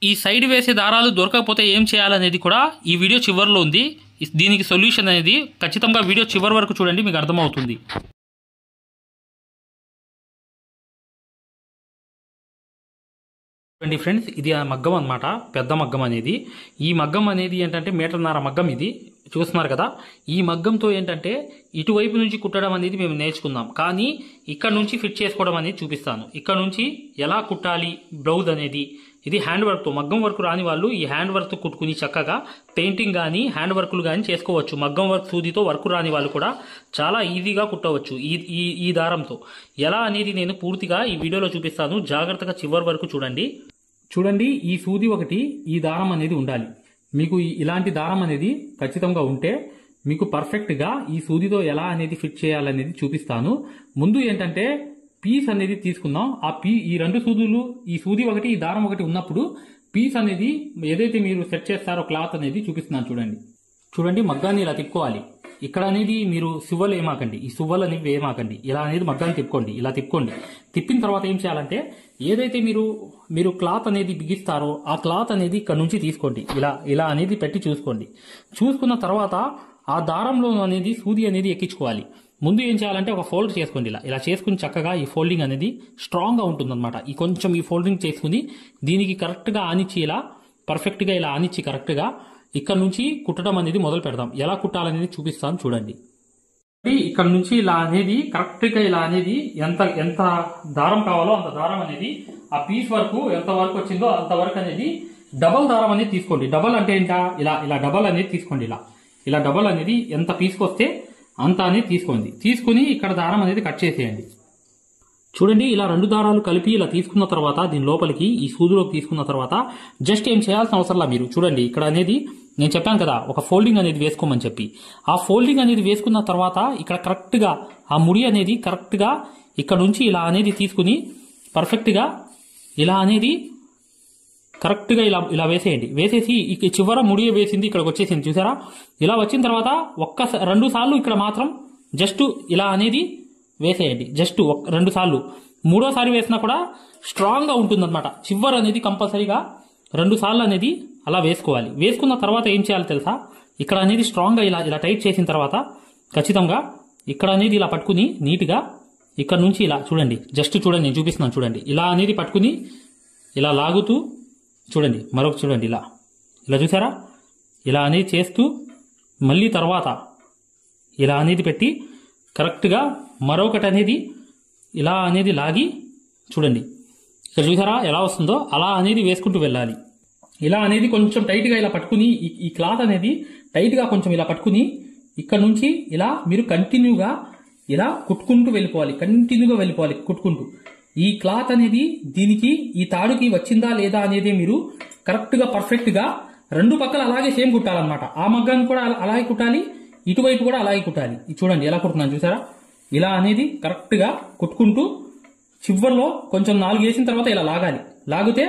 ఈ సైడ్ వేసే దారాలు దొరకకపోతే ఏం చేయాలనేది కూడా ఈ వీడియో చివరిలో ఉంది. దీనికి సొల్యూషన్ అనేది ఖచ్చితంగా వీడియో చివరి వరకు చూడండి, మీకు అర్థమవుతుంది. చూడండి ఫ్రెండ్స్, ఇది ఆ మగ్గం అన్నమాట, పెద్ద మగ్గం అనేది. ఈ మగ్గం అనేది ఏంటంటే 1.5 మీటర్ మగ్గం ఇది చూస్తున్నారు కదా. ఈ మగ్గంతో ఏంటంటే ఇటువైపు నుంచి కుట్టడం అనేది మేము నేర్చుకుందాం, కానీ ఇక్కడ నుంచి ఫిట్ చేసుకోవడం అనేది చూపిస్తాను. ఇక్కడ నుంచి ఎలా కుట్టాలి బ్లౌజ్ అనేది, ఇది హ్యాండ్ వర్క్తో, మగ్గం వర్క్ రాని వాళ్ళు ఈ హ్యాండ్ వర్క్తో కుట్టుకుని చక్కగా పెయింటింగ్ కానీ హ్యాండ్ వర్క్లు కానీ చేసుకోవచ్చు. మగ్గం వర్క్ సూదితో వర్క్ రాని వాళ్ళు కూడా చాలా ఈజీగా కుట్టవచ్చు ఈ దారంతో. ఎలా అనేది నేను పూర్తిగా ఈ వీడియోలో చూపిస్తాను, జాగ్రత్తగా చివరి వరకు చూడండి. చూడండి, ఈ సూది ఒకటి, ఈ దారం అనేది ఉండాలి. మీకు ఇలాంటి దారం అనేది ఖచ్చితంగా ఉంటే మీకు పర్ఫెక్ట్గా ఈ సూదితో ఎలా అనేది ఫిట్ చేయాలనేది చూపిస్తాను. ముందు ఏంటంటే పీస్ అనేది తీసుకుందాం. ఈ 2 సూదులు, ఈ సూది ఒకటి ఈ దారం ఒకటి ఉన్నప్పుడు పీస్ అనేది ఏదైతే మీరు సెట్ చేస్తారో క్లాత్ అనేది చూపిస్తున్నాను చూడండి. చూడండి, మగ్గాన్ని ఇలా తిప్పుకోవాలి. ఇక్కడ అనేది మీరు సువ్వలు ఏమాకండి, ఈ సువ్వలు అనేవి ఏమాకండి. ఇలా అనేది మగ్గాన్ని తిప్పుకోండి, ఇలా తిప్పుకోండి. తిప్పిన తర్వాత ఏం చేయాలంటే ఏదైతే మీరు క్లాత్ అనేది బిగిస్తారో ఆ క్లాత్ అనేది ఇక్కడ నుంచి తీసుకోండి. ఇలా అనేది పెట్టి చూసుకోండి. చూసుకున్న తర్వాత ఆ దారంలో అనేది సూది అనేది ఎక్కించుకోవాలి. ముందు ఏం చేయాలంటే ఒక ఫోల్డ్ చేసుకోండి. ఇలా చేసుకుని చక్కగా ఈ ఫోల్డింగ్ అనేది స్ట్రాంగ్గా ఉంటుందన్నమాట. ఈ ఫోల్డింగ్ చేసుకుని దీనికి కరెక్ట్గా ఆనిచ్చి ఇలా పర్ఫెక్ట్గా ఇలా ఆనిచ్చి కరెక్ట్గా ఇక్కడ నుంచి కుట్టడం అనేది మొదలు పెడదాం. ఎలా కుట్టాలనేది చూపిస్తాను చూడండి. ఇక్కడ నుంచి ఇలా అనేది కరెక్ట్గా ఇలా అనేది ఎంత దారం కావాలో అంత దారం అనేది ఆ పీస్ వరకు ఎంత వరకు వచ్చిందో అంత వరకు అనేది డబల్ దారం అనేది తీసుకోండి. డబల్ అంటే ఏంటా, ఇలా డబల్ అనేది తీసుకోండి. ఇలా డబల్ అనేది ఎంత పీసుకొస్తే అంత అనేది తీసుకోండి. తీసుకుని ఇక్కడ దారం అనేది కట్ చేసేయండి. చూడండి, ఇలా 2 దారాలు కలిపి ఇలా తీసుకున్న తర్వాత దీని లోపలికి ఈ సూదిలోకి తీసుకున్న తర్వాత జస్ట్ ఏం చేయాల్సిన అవసరంలా మీరు చూడండి. ఇక్కడ అనేది నేను చెప్పాను కదా ఒక ఫోల్డింగ్ అనేది వేసుకోమని చెప్పి, ఆ ఫోల్డింగ్ అనేది వేసుకున్న తర్వాత ఇక్కడ కరెక్ట్గా ఆ ముడి అనేది కరెక్ట్గా ఇక్కడ నుంచి ఇలా అనేది తీసుకుని పర్ఫెక్ట్గా ఇలా అనేది కరెక్ట్గా ఇలా వేసేయండి. వేసేసి చివర ముడి వేసింది ఇక్కడికి వచ్చేసింది చూసారా. ఇలా వచ్చిన తర్వాత 2 సార్లు ఇక్కడ మాత్రం జస్ట్ ఇలా అనేది వేసేయండి. జస్ట్ 2 సార్లు. 3వ సారి వేసినా కూడా స్ట్రాంగ్ గా ఉంటుందన్నమాట. చివర అనేది కంపల్సరీగా 2 సార్లు అనేది అలా వేసుకోవాలి. వేసుకున్న తర్వాత ఏం చేయాలి తెలుసా, ఇక్కడ అనేది స్ట్రాంగ్ గా ఇలా టైట్ చేసిన తర్వాత ఖచ్చితంగా ఇక్కడ అనేది ఇలా పట్టుకుని నీట్గా ఇక్కడ నుంచి ఇలా చూడండి. జస్ట్ చూడండి, నేను చూపిస్తున్నాను చూడండి. ఇలా అనేది పట్టుకుని ఇలా లాగుతూ చూడండి, మరొక చూడండి ఇలా చూసారా. ఇలా అనేది చేస్తూ మళ్ళీ తర్వాత ఇలా అనేది పెట్టి కరెక్ట్గా మరొకటి అనేది ఇలా అనేది లాగి చూడండి. ఇక్కడ చూసారా ఎలా వస్తుందో, అలా అనేది వేసుకుంటూ వెళ్ళాలి. ఇలా అనేది కొంచెం టైట్గా ఇలా పట్టుకుని ఈ క్లాత్ అనేది టైట్గా కొంచెం ఇలా పట్టుకుని ఇక్కడ నుంచి ఇలా మీరు కంటిన్యూగా ఇలా కుట్టుకుంటూ వెళ్ళిపోవాలి. కంటిన్యూగా వెళ్ళిపోవాలి కుట్టుకుంటూ. ఈ క్లాత్ అనేది దీనికి ఈ తాడుకి వచ్చిందా లేదా అనేది మీరు కరెక్ట్గా పర్ఫెక్ట్గా 2 పక్కల అలాగే సేమ్ కుట్టాలన్నమాట. ఆ మగ్గాన్ని కూడా అలాగే కుట్టాలి, ఇటువైపు కూడా అలాగే కుట్టాలి. చూడండి ఎలా కుడుతున్నాను చూసారా. ఇలా అనేది కరెక్ట్గా కుట్టుకుంటూ చివర్లో కొంచెం 4 వేసిన తర్వాత ఇలా లాగాలి. లాగితే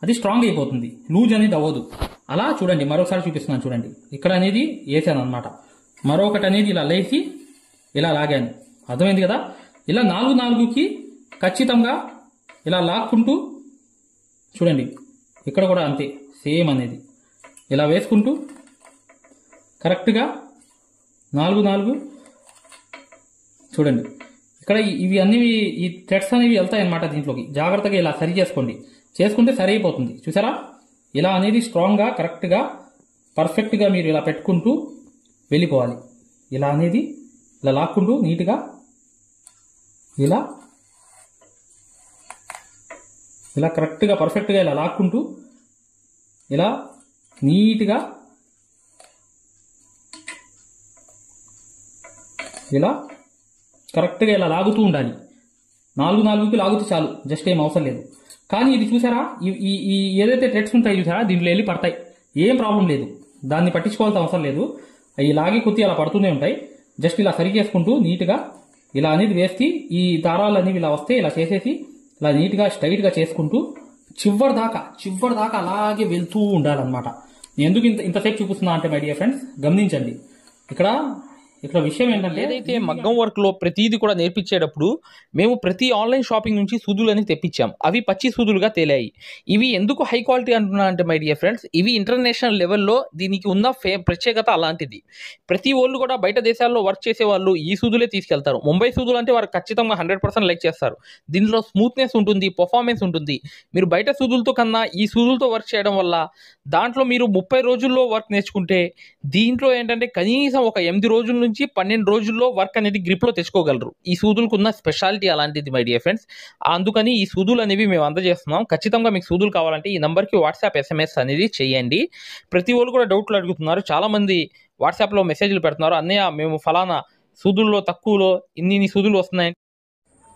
అది స్ట్రాంగ్ అయిపోతుంది, లూజ్ అనేది అవ్వదు. అలా చూడండి, మరొకసారి చూపిస్తున్నాను చూడండి. ఇక్కడ అనేది వేసాను అనమాట. మరొకటి అనేది ఇలా లేచి ఇలా లాగాను. అర్థమైంది కదా. ఇలా 4కి ఖచ్చితంగా ఇలా లాక్కుంటూ చూడండి. ఇక్కడ కూడా అంతే సేమ్ అనేది ఇలా వేసుకుంటూ కరెక్ట్గా 4 చూడండి. ఇక్కడ ఇవి అన్ని ఈ థ్రెడ్స్ అనేవి వెళ్తాయి అన్నమాట దీంట్లోకి. జాగ్రత్తగా ఇలా సరి చేసుకోండి, చేసుకుంటే సరి అయిపోతుంది చూసారా. ఇలా అనేది స్ట్రాంగ్గా కరెక్ట్గా పర్ఫెక్ట్గా మీరు ఇలా పెట్టుకుంటూ వెళ్ళిపోవాలి. ఇలా అనేది ఇలా లాక్కుంటూ నీట్గా ఇలా కరెక్ట్గా పర్ఫెక్ట్గా ఇలా లాక్కుంటూ ఇలా నీట్గా ఇలా కరెక్ట్గా ఇలా లాగుతూ ఉండాలి. 4కి లాగుతూ చాలు, జస్ట్ ఏం అవసరం లేదు. కానీ ఇది చూసారా, ఈ ఏదైతే థ్రెడ్స్ ఉంటాయి చూసారా, దీంట్లో వెళ్ళి పడతాయి. ఏం ప్రాబ్లం లేదు, దాన్ని పట్టించుకోవాల్సిన అవసరం లేదు. అవి లాగి కొద్ది అలా పడుతూనే ఉంటాయి. జస్ట్ ఇలా సరి చేసుకుంటూ నీట్గా ఇలా అనేది వేసి ఈ దారాలు అనేవి ఇలా వస్తే ఇలా చేసేసి ఇలా నీట్గా స్ట్రైట్గా చేసుకుంటూ చివరి దాకా అలాగే వెళ్తూ ఉండాలన్నమాట. నేను ఎందుకు ఇంతసేపు చూపిస్తున్నా అంటే మై డియర్ ఫ్రెండ్స్ గమనించండి. ఇక్కడ ఇక్కడ విషయం ఏంటంటే ఏదైతే మగ్గం వర్క్ లో ప్రతిదీ కూడా నేర్పించేటప్పుడు మేము ప్రతి ఆన్లైన్ షాపింగ్ నుంచి సూదులు అని తెప్పించాం. అవి పచ్చి సూదులుగా తేలాయి. ఇవి ఎందుకు హై క్వాలిటీ అంటున్నా అంటే మై డియర్ ఫ్రెండ్స్, ఇవి ఇంటర్నేషనల్ లెవెల్లో దీనికి ఉన్న ప్రత్యేకత అలాంటిది. ప్రతి వాళ్ళు కూడా బయట దేశాల్లో వర్క్ చేసే వాళ్ళు ఈ సూదులే తీసుకెళ్తారు. ముంబై సూదులు అంటే వారు ఖచ్చితంగా 100% లైక్ చేస్తారు. దీనిలో స్మూత్నెస్ ఉంటుంది, పర్ఫార్మెన్స్ ఉంటుంది. మీరు బయట సూదులతో కన్నా ఈ సూదులతో వర్క్ చేయడం వల్ల దాంట్లో మీరు 30 రోజుల్లో వర్క్ నేర్చుకుంటే దీంట్లో ఏంటంటే కనీసం ఒక 8 రోజుల నుంచి 12 రోజుల్లో వర్క్ అనేది గ్రిప్లో తెచ్చుకోగలరు. ఈ సూదులకు ఉన్న స్పెషాలిటీ అలాంటిది మై డియర్ ఫ్రెండ్స్. అందుకని ఈ సూదులు అనేవి మేము అందజేస్తున్నాం. ఖచ్చితంగా మీకు సూదులు కావాలంటే ఈ నెంబర్కి వాట్సాప్ SMS అనేది చేయండి. ప్రతి వాళ్ళు కూడా డౌట్లు అడుగుతున్నారు. చాలామంది వాట్సాప్లో మెసేజ్లు పెడుతున్నారు, అన్నయ్య మేము ఫలానా సూదుల్లో తక్కువలో ఇన్ని సూదులు వస్తున్నాయి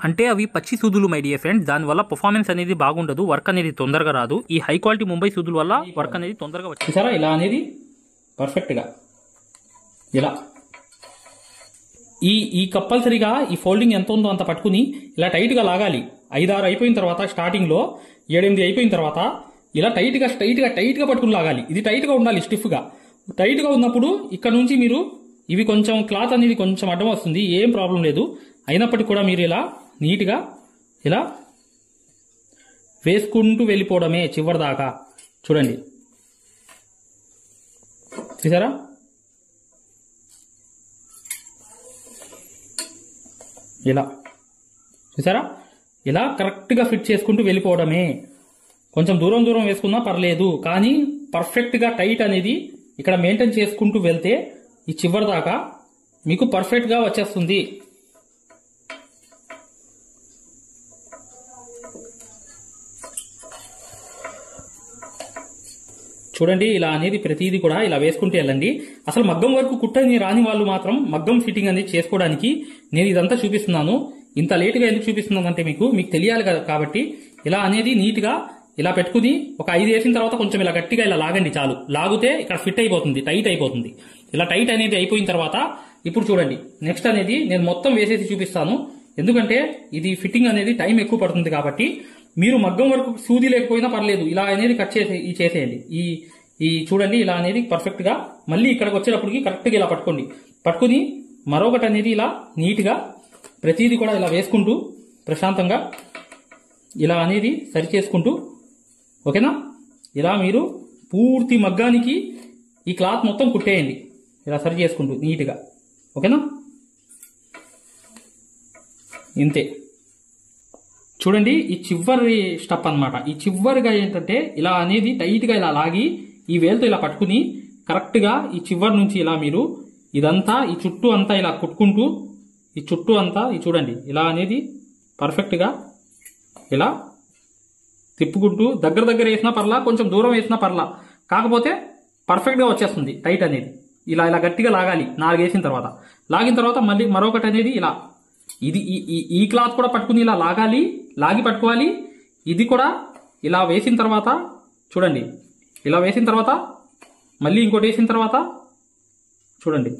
అంటే అవి పచ్చి సూదులు మై డియర్ ఫ్రెండ్స్. దానివల్ల పర్ఫార్మెన్స్ అనేది బాగుండదు, వర్క్ అనేది తొందరగా రాదు. ఈ హై క్వాలిటీ ముంబై సూదుల వల్ల వర్క్ అనేది తొందరగా వచ్చింది. సరే ఇలా అనేది పర్ఫెక్ట్గా ఇలా ఈ కంపల్సరీగా ఈ ఫోల్డింగ్ ఎంత ఉందో అంత పట్టుకుని ఇలా టైట్గా లాగాలి. 5-6 అయిపోయిన తర్వాత, స్టార్టింగ్లో 7-8 అయిపోయిన తర్వాత ఇలా టైట్గా పట్టుకుని లాగాలి. ఇది టైట్గా ఉండాలి, స్టిఫ్గా. టైట్గా ఉన్నప్పుడు ఇక్కడ నుంచి మీరు ఇవి కొంచెం క్లాత్ అనేది కొంచెం అడ్డం వస్తుంది, ఏం ప్రాబ్లం లేదు. అయినప్పటికీ కూడా మీరు ఇలా నీట్గా ఇలా వేసుకుంటూ వెళ్ళిపోవడమే చివరి దాకా. చూడండి, చూసారా? ఇలా చూసారా? ఇలా కరెక్ట్గా ఫిట్ చేసుకుంటూ వెళ్ళిపోవడమే. కొంచెం దూరం వేసుకున్నా పర్లేదు, కానీ పర్ఫెక్ట్గా టైట్ అనేది ఇక్కడ మెయింటైన్ చేసుకుంటూ వెళ్తే ఈ చివరి దాకా మీకు పర్ఫెక్ట్గా వచ్చేస్తుంది. చూడండి, ఇలా అనేది ప్రతిదీ కూడా ఇలా వేసుకుంటూ వెళ్ళండి. అసలు మగ్గం వరకు కుట్టని రాని వాళ్ళు మాత్రం మగ్గం ఫిట్టింగ్ అనేది చేసుకోవడానికి నేను ఇదంతా చూపిస్తున్నాను. ఇంత లేటుగా ఎందుకు చూపిస్తున్నాను అంటే మీకు తెలియాలి కదా. కాబట్టి ఇలా అనేది నీట్గా ఇలా పెట్టుకుని ఒక 5 వేసిన తర్వాత కొంచెం ఇలా గట్టిగా ఇలా లాగండి, చాలు. లాగితే ఇక్కడ ఫిట్ అయిపోతుంది, టైట్ అయిపోతుంది. ఇలా టైట్ అనేది అయిపోయిన తర్వాత ఇప్పుడు చూడండి, నెక్స్ట్ అనేది నేను మొత్తం వేసేసి చూపిస్తాను. ఎందుకంటే ఇది ఫిట్టింగ్ అనేది టైం ఎక్కువ పడుతుంది. కాబట్టి మీరు మగ్గం వరకు సూది లేకపోయినా పర్లేదు, ఇలా అనేది కట్ చేసేయండి. ఈ చూడండి, ఇలా అనేది పర్ఫెక్ట్ గా మళ్ళీ ఇక్కడికి వచ్చేటప్పటికి కరెక్ట్ గా ఇలా పట్టుకుని మరొకటి అనేది ఇలా నీట్ గా ప్రతిదీ కూడా ఇలా వేసుకుంటూ ప్రశాంతంగా ఇలా అనేది సరి చేసుకుంటూ, ఓకేనా? ఇలా మీరు పూర్తి మగ్గానికి ఈ క్లాత్ మొత్తం కుట్టేయండి, ఇలా సరి చేసుకుంటూ నీట్గా, ఓకేనా? ఇంతే. చూడండి, ఈ చివరి స్టెప్ అన్నమాట. ఈ చివరిగా ఏంటంటే ఇలా అనేది టైట్గా ఇలా లాగి ఈ వేలుతో ఇలా పట్టుకుని కరెక్ట్గా ఈ చివరి నుంచి ఇలా మీరు ఇదంతా ఈ చుట్టూ అంతా ఇలా కుట్టుకుంటూ ఈ చుట్టూ అంతా చూడండి ఇలా అనేది పర్ఫెక్ట్గా ఇలా తిప్పుకుంటూ దగ్గర వేసినా పర్లా, కొంచెం దూరం వేసినా పర్లా, కాకపోతే పర్ఫెక్ట్గా వచ్చేస్తుంది టైట్ అనేది. ఇలా గట్టిగా లాగాలి. 4 వేసిన తర్వాత, లాగిన తర్వాత మళ్ళీ మరొకటి అనేది ఇలా ఇది ఈ క్లాత్ కూడా పట్టుకుని ఇలా లాగి పట్టుకోవాలి. ఇది కూడా ఇలా వేసిన తర్వాత చూడండి, ఇలా వేసిన తర్వాత మళ్ళీ ఇంకోటి వేసిన తర్వాత చూడండి,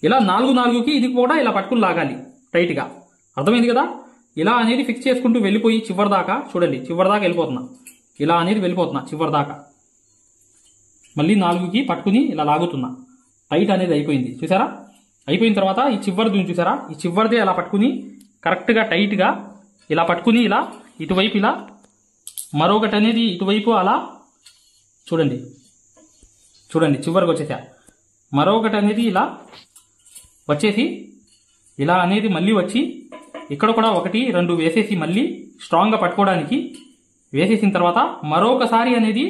ఇలా 4కి ఇది కూడా ఇలా పట్టుకుని లాగాలి టైట్గా. అర్థమైంది కదా? ఇలా అనేది ఫిక్స్ చేసుకుంటూ వెళ్ళిపోయి చివరి దాకా చూడండి, చివరి దాకా వెళ్ళిపోతున్నా, ఇలా అనేది వెళ్ళిపోతున్నా చివరి దాకా. మళ్ళీ 4కి పట్టుకుని ఇలా లాగుతున్నా, టైట్ అనేది అయిపోయింది. చూసారా? అయిపోయిన తర్వాత ఈ చివరిది చూసారా? ఈ చివరిదే అలా పట్టుకుని కరెక్ట్గా టైట్గా ఇలా పట్టుకుని ఇలా ఇటువైపు ఇలా మరొకటి అనేది ఇటువైపు అలా చూడండి చివరికి వచ్చేసా. మరొకటి అనేది ఇలా వచ్చేసి ఇలా అనేది మళ్ళీ వచ్చి ఇక్కడ కూడా 1, 2 వేసేసి మళ్ళీ స్ట్రాంగ్గా పట్టుకోవడానికి వేసేసిన తర్వాత మరొకసారి అనేది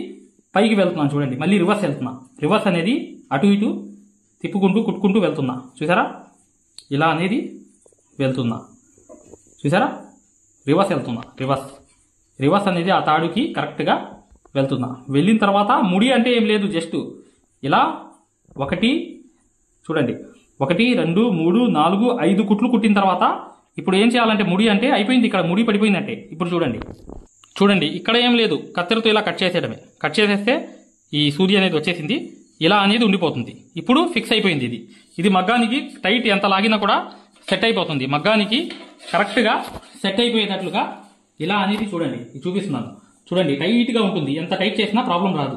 పైకి వెళ్తున్నాను. చూడండి, మళ్ళీ రివర్స్ వెళ్తున్నా. రివర్స్ అనేది అటు ఇటు తిప్పుకుంటూ కుట్టుకుంటూ వెళ్తున్నా. చూసారా? ఇలా అనేది వెళ్తున్నా. చూసారా? రివర్స్ వెళ్తున్నా. రివర్స్ అనేది ఆ తాడుకి కరెక్ట్గా వెళ్తున్నా. వెళ్ళిన తర్వాత ముడి అంటే ఏం లేదు, జస్ట్ ఇలా 1 చూడండి 1, 2, 3, 4, 5 కుట్లు కుట్టిన తర్వాత ఇప్పుడు ఏం చేయాలంటే ముడి అంటే అయిపోయింది, ఇక్కడ ముడి పడిపోయిందంటే ఇప్పుడు చూడండి ఇక్కడ ఏం లేదు, కత్తెరతో ఇలా కట్ చేసేయడమే. కట్ చేసేస్తే ఈ సూది అనేది వచ్చేసింది, ఇలా అనేది ఉండిపోతుంది. ఇప్పుడు ఫిక్స్ అయిపోయింది. ఇది మగ్గానికి టైట్ ఎంత లాగినా కూడా సెట్ అయిపోతుంది. మగ్గానికి కరెక్ట్గా సెట్ అయిపోయేటట్లుగా ఇలా అనేది చూడండి, చూపిస్తున్నాను. చూడండి, టైట్గా ఉంటుంది, ఎంత టైట్ చేసినా ప్రాబ్లం రాదు.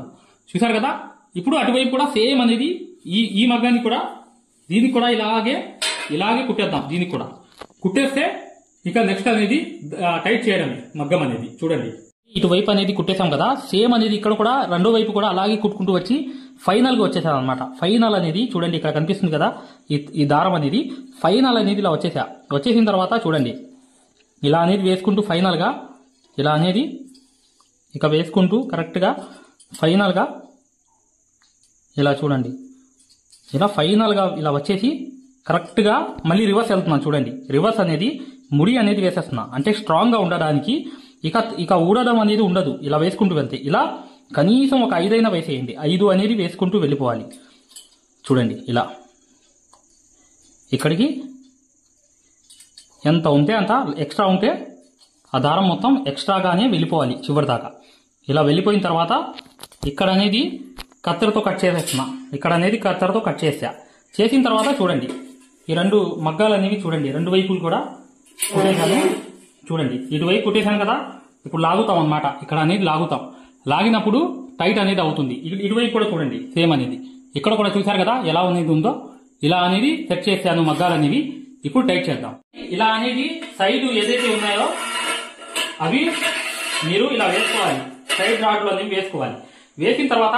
చూసారు కదా? ఇప్పుడు అటువైపు కూడా సేమ్ అనేది ఈ మగ్గానికి కూడా దీనికి కూడా ఇలాగే కుట్టేద్దాం. దీనికి కూడా కుట్టేస్తే ఇక నెక్స్ట్ అనేది టైట్ చేయడం మగ్గం అనేది. చూడండి ఇటువైపు అనేది కుట్టేసాం కదా, సేమ్ అనేది ఇక్కడ కూడా రెండో వైపు కూడా అలాగే కుట్టుకుంటూ వచ్చి ఫైనల్ గా వచ్చేసాం అనమాట. ఫైనల్ అనేది చూడండి ఇక్కడ కనిపిస్తుంది కదా, ఈ దారం అనేది ఫైనల్ అనేది ఇలా వచ్చేసిన తర్వాత చూడండి ఇలా అనేది వేసుకుంటూ ఫైనల్ గా ఇలా అనేది ఇక వేసుకుంటూ కరెక్ట్ గా ఫైనల్ గా ఇలా చూడండి, ఇలా ఫైనల్ గా ఇలా వచ్చేసి కరెక్ట్ గా మళ్ళీ రివర్స్ వెళ్తున్నాను. చూడండి రివర్స్ అనేది ముడి అనేది వేసేస్తున్నా, అంటే స్ట్రాంగ్ గా ఉండడానికి. ఇక ఊడడం అనేది ఉండదు. ఇలా వేసుకుంటూ వెళ్తే ఇలా కనీసం ఒక 5 అయినా వేసేయండి. 5 అనేది వేసుకుంటూ వెళ్ళిపోవాలి. చూడండి ఇలా ఇక్కడికి ఎంత ఉంటే అంత, ఎక్స్ట్రా ఉంటే ఆ దారం మొత్తం ఎక్స్ట్రాగానే వెళ్ళిపోవాలి చివరి దాకా. ఇలా వెళ్ళిపోయిన తర్వాత ఇక్కడ అనేది కత్తెరతో కట్ చేసేస్తున్నా. ఇక్కడ అనేది కత్తెరతో కట్ చేసిన తర్వాత చూడండి ఈ 2 మగ్గాలు అనేవి చూడండి 2 వైపులు కూడా కుట్టేశాను. చూడండి ఇటువైపు కుట్టేశాను కదా, ఇప్పుడు లాగుతాం అన్నమాట. ఇక్కడ అనేది లాగినప్పుడు టైట్ అనేది అవుతుంది. ఇటువైపు కూడా చూడండి సేమ్ అనేది ఇక్కడ కూడా చూశారు కదా ఎలా అనేది ఉందో. ఇలా అనేది సెట్ చేశాను మగ్గాలు అనేవి. ఇప్పుడు టైట్ చేద్దాం. ఇలా అనేది సైడ్ ఏదైతే ఉన్నాయో అవి మీరు ఇలా వేసుకోవాలి. సైడ్ రాడ్లు అనేవి వేసుకోవాలి. వేసిన తర్వాత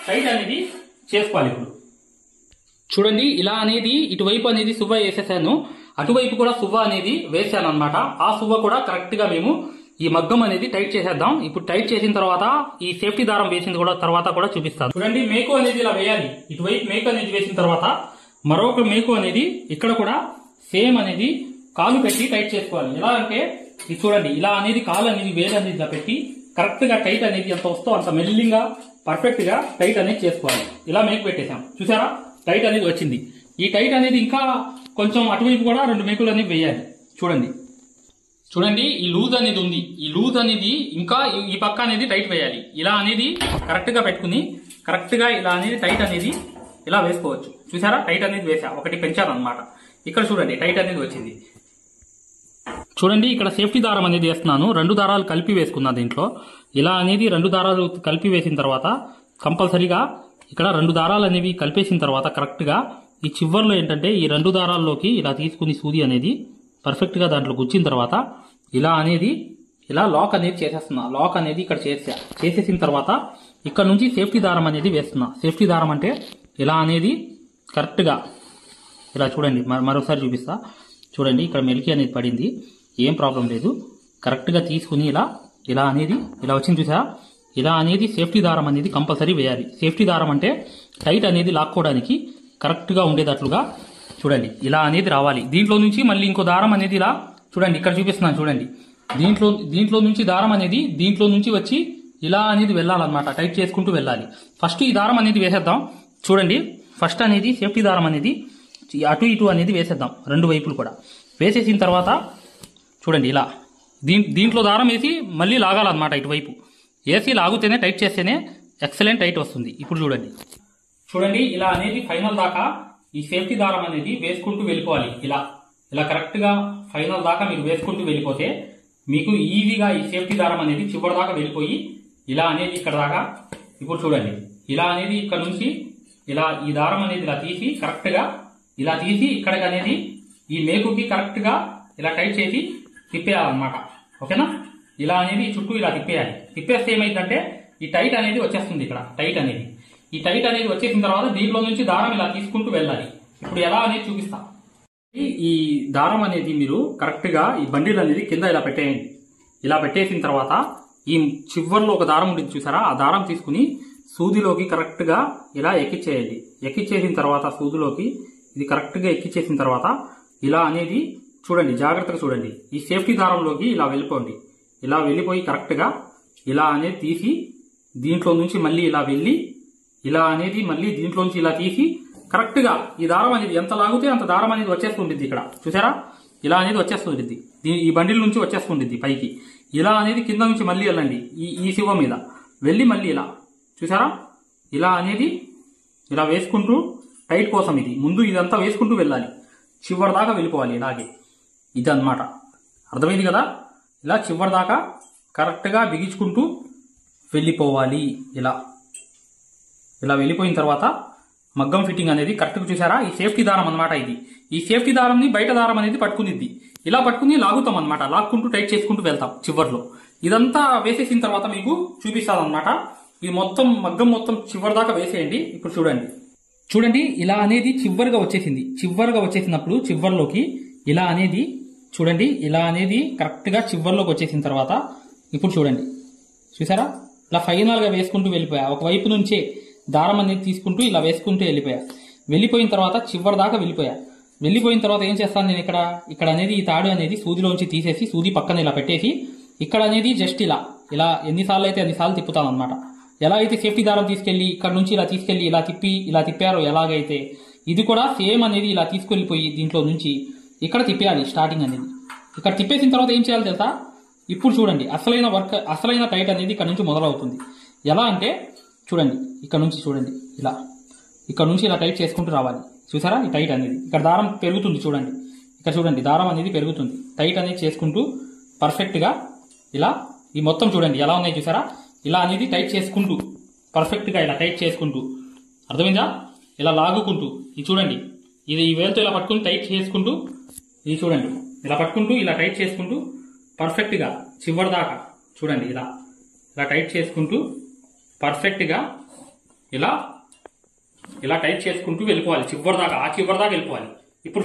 టైట్ అనేది చేసుకోవాలి. ఇప్పుడు చూడండి ఇలా అనేది ఇటువైపు అనేది సువ్వ వేసేసాను, అటువైపు కూడా సువ్వ అనేది వేసాను అనమాట. ఆ సువ్వ కూడా కరెక్ట్ గా మేము ఈ మగ్గం అనేది టైట్ చేసేద్దాం. ఇప్పుడు టైట్ చేసిన తర్వాత ఈ సేఫ్టీ దారం వేసిన కూడా తర్వాత కూడా చూపిస్తాను. చూడండి మేకు అనేది ఇలా వేయాలి. ఇటువైపు మేకు అనేది వేసిన తర్వాత మరొక మేకు అనేది ఇక్కడ కూడా సేమ్ అనేది కాలు పెట్టి టైట్ చేసుకోవాలి. ఎలా అంటే ఇది చూడండి ఇలా అనేది కాలు అనేది వేలు అనేది ఇలా పెట్టి కరెక్ట్ గా టైట్ అనేది ఎంత వస్తో అంత మెల్లింగా పర్ఫెక్ట్ గా టైట్ అనేది చేసుకోవాలి. ఇలా మేకు పెట్టేశాం చూసారా, టైట్ అనేది వచ్చింది. ఈ టైట్ అనేది ఇంకా కొంచెం అటువైపు కూడా 2 మేకులు అనేవి వేయాలి. చూడండి ఈ లూజ్ అనేది ఉంది. ఈ లూజ్ అనేది ఇంకా ఈ పక్క అనేది టైట్ వేయాలి. ఇలా అనేది కరెక్ట్ గా పెట్టుకుని కరెక్ట్ గా ఇలా అనేది టైట్ అనేది ఇలా వేసుకోవచ్చు. చూసారా టైట్ అనేది వేసా, ఒకటి పెంచాను అనమాట. ఇక్కడ చూడండి టైట్ అనేది వచ్చింది. చూడండి ఇక్కడ సేఫ్టీ దారం అనేది వేస్తున్నాను. 2 దారాలు కలిపి వేసుకున్నా దీంట్లో. ఇలా అనేది 2 దారాలు కలిపి వేసిన తర్వాత కంపల్సరీగా ఇక్కడ 2 దారాలు అనేవి కలిపేసిన తర్వాత కరెక్ట్ గా ఈ చివర్లో ఏంటంటే ఈ 2 దారాల్లోకి ఇలా తీసుకుని సూది అనేది పర్ఫెక్ట్ గా దాంట్లో గుచ్చిన తర్వాత ఇలా అనేది ఇలా లాక్ అనేది చేసేస్తున్నా. లాక్ అనేది ఇక్కడ చేసేసిన తర్వాత ఇక్కడ నుంచి సేఫ్టీ దారం అనేది వేస్తున్నా. సేఫ్టీ దారం అంటే ఇలా అనేది కరెక్ట్ గా ఇలా చూడండి, మరొకసారి చూపిస్తా. చూడండి ఇక్కడ మెలికి అనేది పడింది, ఏం ప్రాబ్లం లేదు. కరెక్ట్ గా తీసుకుని ఇలా అనేది ఇలా వచ్చింది చూసా. ఇలా అనేది సేఫ్టీ దారం అనేది కంపల్సరీ వేయాలి. సేఫ్టీ దారం అంటే టైట్ అనేది లాక్కోవడానికి కరెక్ట్ గా ఉండేటట్లుగా చూడండి ఇలా అనేది రావాలి. దీంట్లో నుంచి మళ్ళీ ఇంకో దారం అనేది ఇలా చూడండి ఇక్కడ చూపిస్తున్నాను. చూడండి దీంట్లో నుంచి దారం అనేది దీంట్లో నుంచి వచ్చి ఇలా అనేది వెళ్ళాలన్నమాట. టైట్ చేసుకుంటూ వెళ్ళాలి. ఫస్ట్ ఈ దారం అనేది వేసేద్దాం. చూడండి ఫస్ట్ అనేది సేఫ్టీ దారం అనేది అటు ఇటు అనేది వేసేద్దాం 2 వైపులు కూడా. వేసేసిన తర్వాత చూడండి ఇలా దీంట్లో దారం వేసి మళ్ళీ లాగాలన్నమాట. ఇటువైపు వేసి లాగుతేనే టైట్ చేస్తేనే ఎక్సలెంట్ టైట్ వస్తుంది. ఇప్పుడు చూడండి ఇలా అనేది ఫైనల్ దాకా ఈ సేఫ్టీ దారం అనేది వేసుకుంటూ వెళ్ళిపోవాలి. ఇలా కరెక్ట్ గా ఫైనల్ దాకా మీరు వేసుకుంటూ వెళ్ళిపోతే మీకు ఈజీగా ఈ సేఫ్టీ దారం అనేది చివరి దాకా వెళ్ళిపోయి ఇలా అనేది ఇక్కడ దాకా. ఇప్పుడు చూడండి ఇలా అనేది ఇక్కడ నుంచి ఇలా ఈ దారం అనేది ఇలా తీసి కరెక్ట్ గా ఇలా తీసి ఇక్కడికి అనేది ఈ మేకుకి కరెక్ట్ గా ఇలా టైట్ చేసి తిప్పేయాలన్నమాట. ఓకేనా, ఇలా అనేది చుట్టూ ఇలా తిప్పేయాలి. తిప్పేస్తే ఏమైందంటే ఈ టైట్ అనేది వచ్చేస్తుంది. ఇక్కడ ఈ టైట్ అనేది వచ్చేసిన తర్వాత దీంట్లో నుంచి దారం ఇలా తీసుకుంటూ వెళ్ళాలి. ఇప్పుడు ఎలా అనేది చూపిస్తా. ఈ దారం అనేది మీరు కరెక్ట్ గా ఈ బండిల్ అనేది కింద ఇలా పెట్టేయండి. ఇలా పెట్టేసిన తర్వాత ఈ చివర్లో ఒక దారం ఉంటుంది చూసారా, ఆ దారం తీసుకుని సూదిలోకి కరెక్ట్ గా ఇలా ఎక్కిచ్చేయండి. ఎక్కిచ్చేసిన తర్వాత సూదిలోకి ఇది కరెక్ట్ గా ఎక్కిచ్చేసిన తర్వాత ఇలా అనేది చూడండి, జాగ్రత్తగా చూడండి. ఈ సేఫ్టీ దారంలోకి ఇలా వెళ్ళిపోండి. ఇలా వెళ్ళిపోయి కరెక్ట్ గా ఇలా అనేది తీసి దీంట్లో నుంచి మళ్ళీ ఇలా వెళ్ళి ఇలా అనేది మళ్ళీ దీంట్లో నుంచి ఇలా తీసి కరెక్ట్ గా ఈ దారం అనేది ఎంత లాగితే అంత దారం అనేది వచ్చేస్తుంటుంది. ఇక్కడ చూసారా ఇలా అనేది వచ్చేస్తుంటుంది. ఈ బండిల్ నుంచి వచ్చేస్తుంటుంది పైకి. ఇలా అనేది కింద నుంచి మళ్ళీ వెళ్ళండి ఈ శివ మీద వెళ్ళి మళ్ళీ ఇలా చూసారా ఇలా అనేది ఇలా వేసుకుంటూ టైట్ కోసం ఇది ముందు ఇదంతా వేసుకుంటూ వెళ్ళాలి. చివరి దాకా వెళ్ళిపోవాలి. ఇలాగే ఇది అన్నమాట. అర్థమైంది కదా. ఇలా చివరి దాకా కరెక్ట్ గా బిగించుకుంటూ వెళ్ళిపోవాలి. ఇలా వెళ్ళిపోయిన తర్వాత మగ్గం ఫిట్టింగ్ అనేది కరెక్ట్గా చూసారా? ఈ సేఫ్టీ దారం అనమాట ఇది. ఈ సేఫ్టీ దారంని బయట దారం అనేది పట్టుకునిద్ది. ఇలా పట్టుకుని లాగుతాం అనమాట. లాక్కుంటూ టైట్ చేసుకుంటూ వెళ్తాం చివర్లో. ఇదంతా వేసేసిన తర్వాత మీకు చూపిస్తాను అనమాట. ఇది మొత్తం మగ్గం మొత్తం చివరి దాకా వేసేయండి. ఇప్పుడు చూడండి ఇలా అనేది చివరిగా వచ్చేసింది. చివరిగా వచ్చేసినప్పుడు చివర్లోకి ఇలా అనేది చూడండి, ఇలా అనేది కరెక్ట్ గా చివర్లోకి వచ్చేసిన తర్వాత ఇప్పుడు చూడండి, చూసారా? ఇలా ఫైనల్ గా వేసుకుంటూ వెళ్ళిపోయా. ఒకవైపు నుంచే దారం అనేది తీసుకుంటూ ఇలా వేసుకుంటూ వెళ్ళిపోయా. వెళ్ళిపోయిన తర్వాత చివరి దాకా వెళ్ళిపోయా. వెళ్ళిపోయిన తర్వాత ఏం చేస్తాను నేను, ఇక్కడ అనేది ఈ తాడు అనేది సూదిలోంచి తీసేసి సూది పక్కన ఇలా పెట్టేసి ఇక్కడ అనేది జస్ట్ ఇలా ఎన్నిసార్లు అయితే అన్నిసార్లు తిప్పుతాను అనమాట. ఎలా అయితే సేఫ్టీ దారం తీసుకెళ్లి ఇక్కడ నుంచి ఇలా తీసుకెళ్లి ఇలా తిప్పారో ఎలాగైతే ఇది కూడా సేమ్ అనేది ఇలా తీసుకెళ్లిపోయి దీంట్లో నుంచి ఇక్కడ తిప్పేయాలి. స్టార్టింగ్ అనేది ఇక్కడ తిప్పేసిన తర్వాత ఏం చేయాలి తెలుసా? ఇప్పుడు చూడండి అసలైన టైట్ అనేది ఇక్కడ నుంచి మొదలవుతుంది. ఎలా అంటే చూడండి, ఇక్కడ నుంచి చూడండి, ఇక్కడ నుంచి ఇలా టైట్ చేసుకుంటూ రావాలి. చూసారా? ఈ టైట్ అనేది ఇక్కడ దారం పెరుగుతుంది. చూడండి, ఇక్కడ చూడండి దారం అనేది పెరుగుతుంది. టైట్ అనేది చేసుకుంటూ పర్ఫెక్ట్ గా ఇలా ఈ మొత్తం చూడండి ఎలా ఉన్నాయి. చూసారా? ఇలా అనేది టైట్ చేసుకుంటూ పర్ఫెక్ట్ గా ఇలా టైట్ చేసుకుంటూ, అర్థమైందా? ఇలా లాగుకుంటూ ఇది చూడండి, ఇది ఈ వేలుతో ఇలా పట్టుకుని టైట్ చేసుకుంటూ, ఇది చూడండి ఇలా పట్టుకుంటూ ఇలా టైట్ చేసుకుంటూ పర్ఫెక్ట్ గా చివరి దాకా చూడండి ఇలా టైట్ చేసుకుంటూ పర్ఫెక్ట్ గా ఇలా టైట్ చేసుకుంటూ వెళ్ళిపోవాలి. చివరి దాకా వెళ్ళిపోవాలి. ఇప్పుడు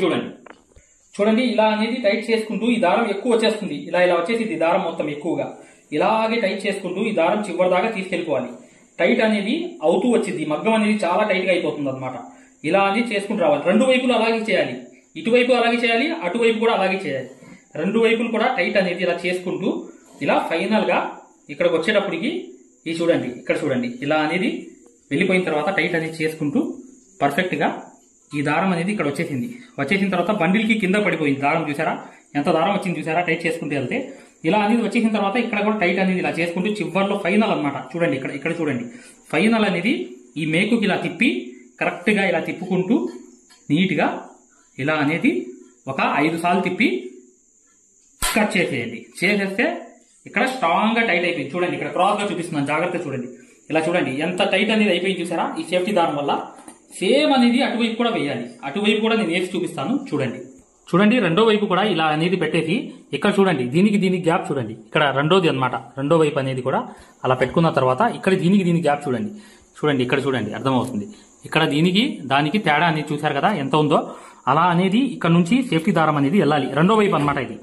చూడండి ఇలా అనేది టైట్ చేసుకుంటూ ఈ దారం ఎక్కువ వచ్చేస్తుంది. ఇలా వచ్చేసింది దారం మొత్తం ఎక్కువగా. ఇలాగే టైట్ చేసుకుంటూ ఈ దారం చివరి దాకా తీసుకెళ్లిపోవాలి. టైట్ అనేది అవుతూ వచ్చింది. మగ్గం అనేది చాలా టైట్ గా అయిపోతుంది అనమాట. ఇలా అనేది చేసుకుంటూ రావాలి. రెండు వైపులు అలాగే చేయాలి. ఇటువైపు అలాగే చేయాలి, అటువైపు కూడా అలాగే చేయాలి. రెండు వైపులు కూడా టైట్ అనేది ఇలా చేసుకుంటూ ఇలా ఫైనల్ గా ఇక్కడికి వచ్చేటప్పటికి ఇది చూడండి, ఇక్కడ చూడండి ఇలా అనేది వెళ్ళిపోయిన తర్వాత టైట్ అనేది చేసుకుంటూ పర్ఫెక్ట్ గా ఈ దారం అనేది ఇక్కడ వచ్చేసిన తర్వాత బండిల్కి కింద పడిపోయింది దారం. చూసారా ఎంత దారం వచ్చింది? చూసారా? టైట్ చేసుకుంటూ వెళ్తే ఇలా అనేది వచ్చేసిన తర్వాత ఇక్కడ కూడా టైట్ అనేది ఇలా చేసుకుంటూ చివర్లో ఫైనల్ అనమాట. చూడండి ఇక్కడ చూడండి ఫైనల్ అనేది ఈ మేకుకి ఇలా తిప్పి కరెక్ట్ గా ఇలా తిప్పుకుంటూ నీట్ గా ఇలా అనేది ఒక 5 సార్లు తిప్పి కట్ చేసేయండి. చేసేస్తే ఇక్కడ స్ట్రాంగ్ గా టైట్ అయిపోయింది. చూడండి ఇక్కడ క్రాస్ గా చూపిస్తున్నాను, జాగ్రత్తగా చూడండి. ఇలా చూడండి ఎంత టైట్ అనేది అయిపోయింది. చూసారా? ఈ సేఫ్టీ దారం వల్ల సేమ్ అనేది అటువైపు కూడా వేయాలి. అటువైపు కూడా నేను వేసి చూపిస్తాను. చూడండి రెండో వైపు కూడా ఇలా అనేది పెట్టేసి ఇక్కడ చూడండి దీనికి గ్యాప్ చూడండి. ఇక్కడ రెండోది అన్నమాట. రెండో వైపు అనేది కూడా అలా పెట్టుకున్న తర్వాత ఇక్కడ దీనికి గ్యాప్ చూడండి ఇక్కడ చూడండి అర్థమవుతుంది. ఇక్కడ దానికి తేడా అనేది చూసారు కదా ఎంత ఉందో. అలా అనేది ఇక్కడ నుంచి సేఫ్టీ దారం అనేది వెళ్ళాలి. రెండో వైపు అనమాట ఇది.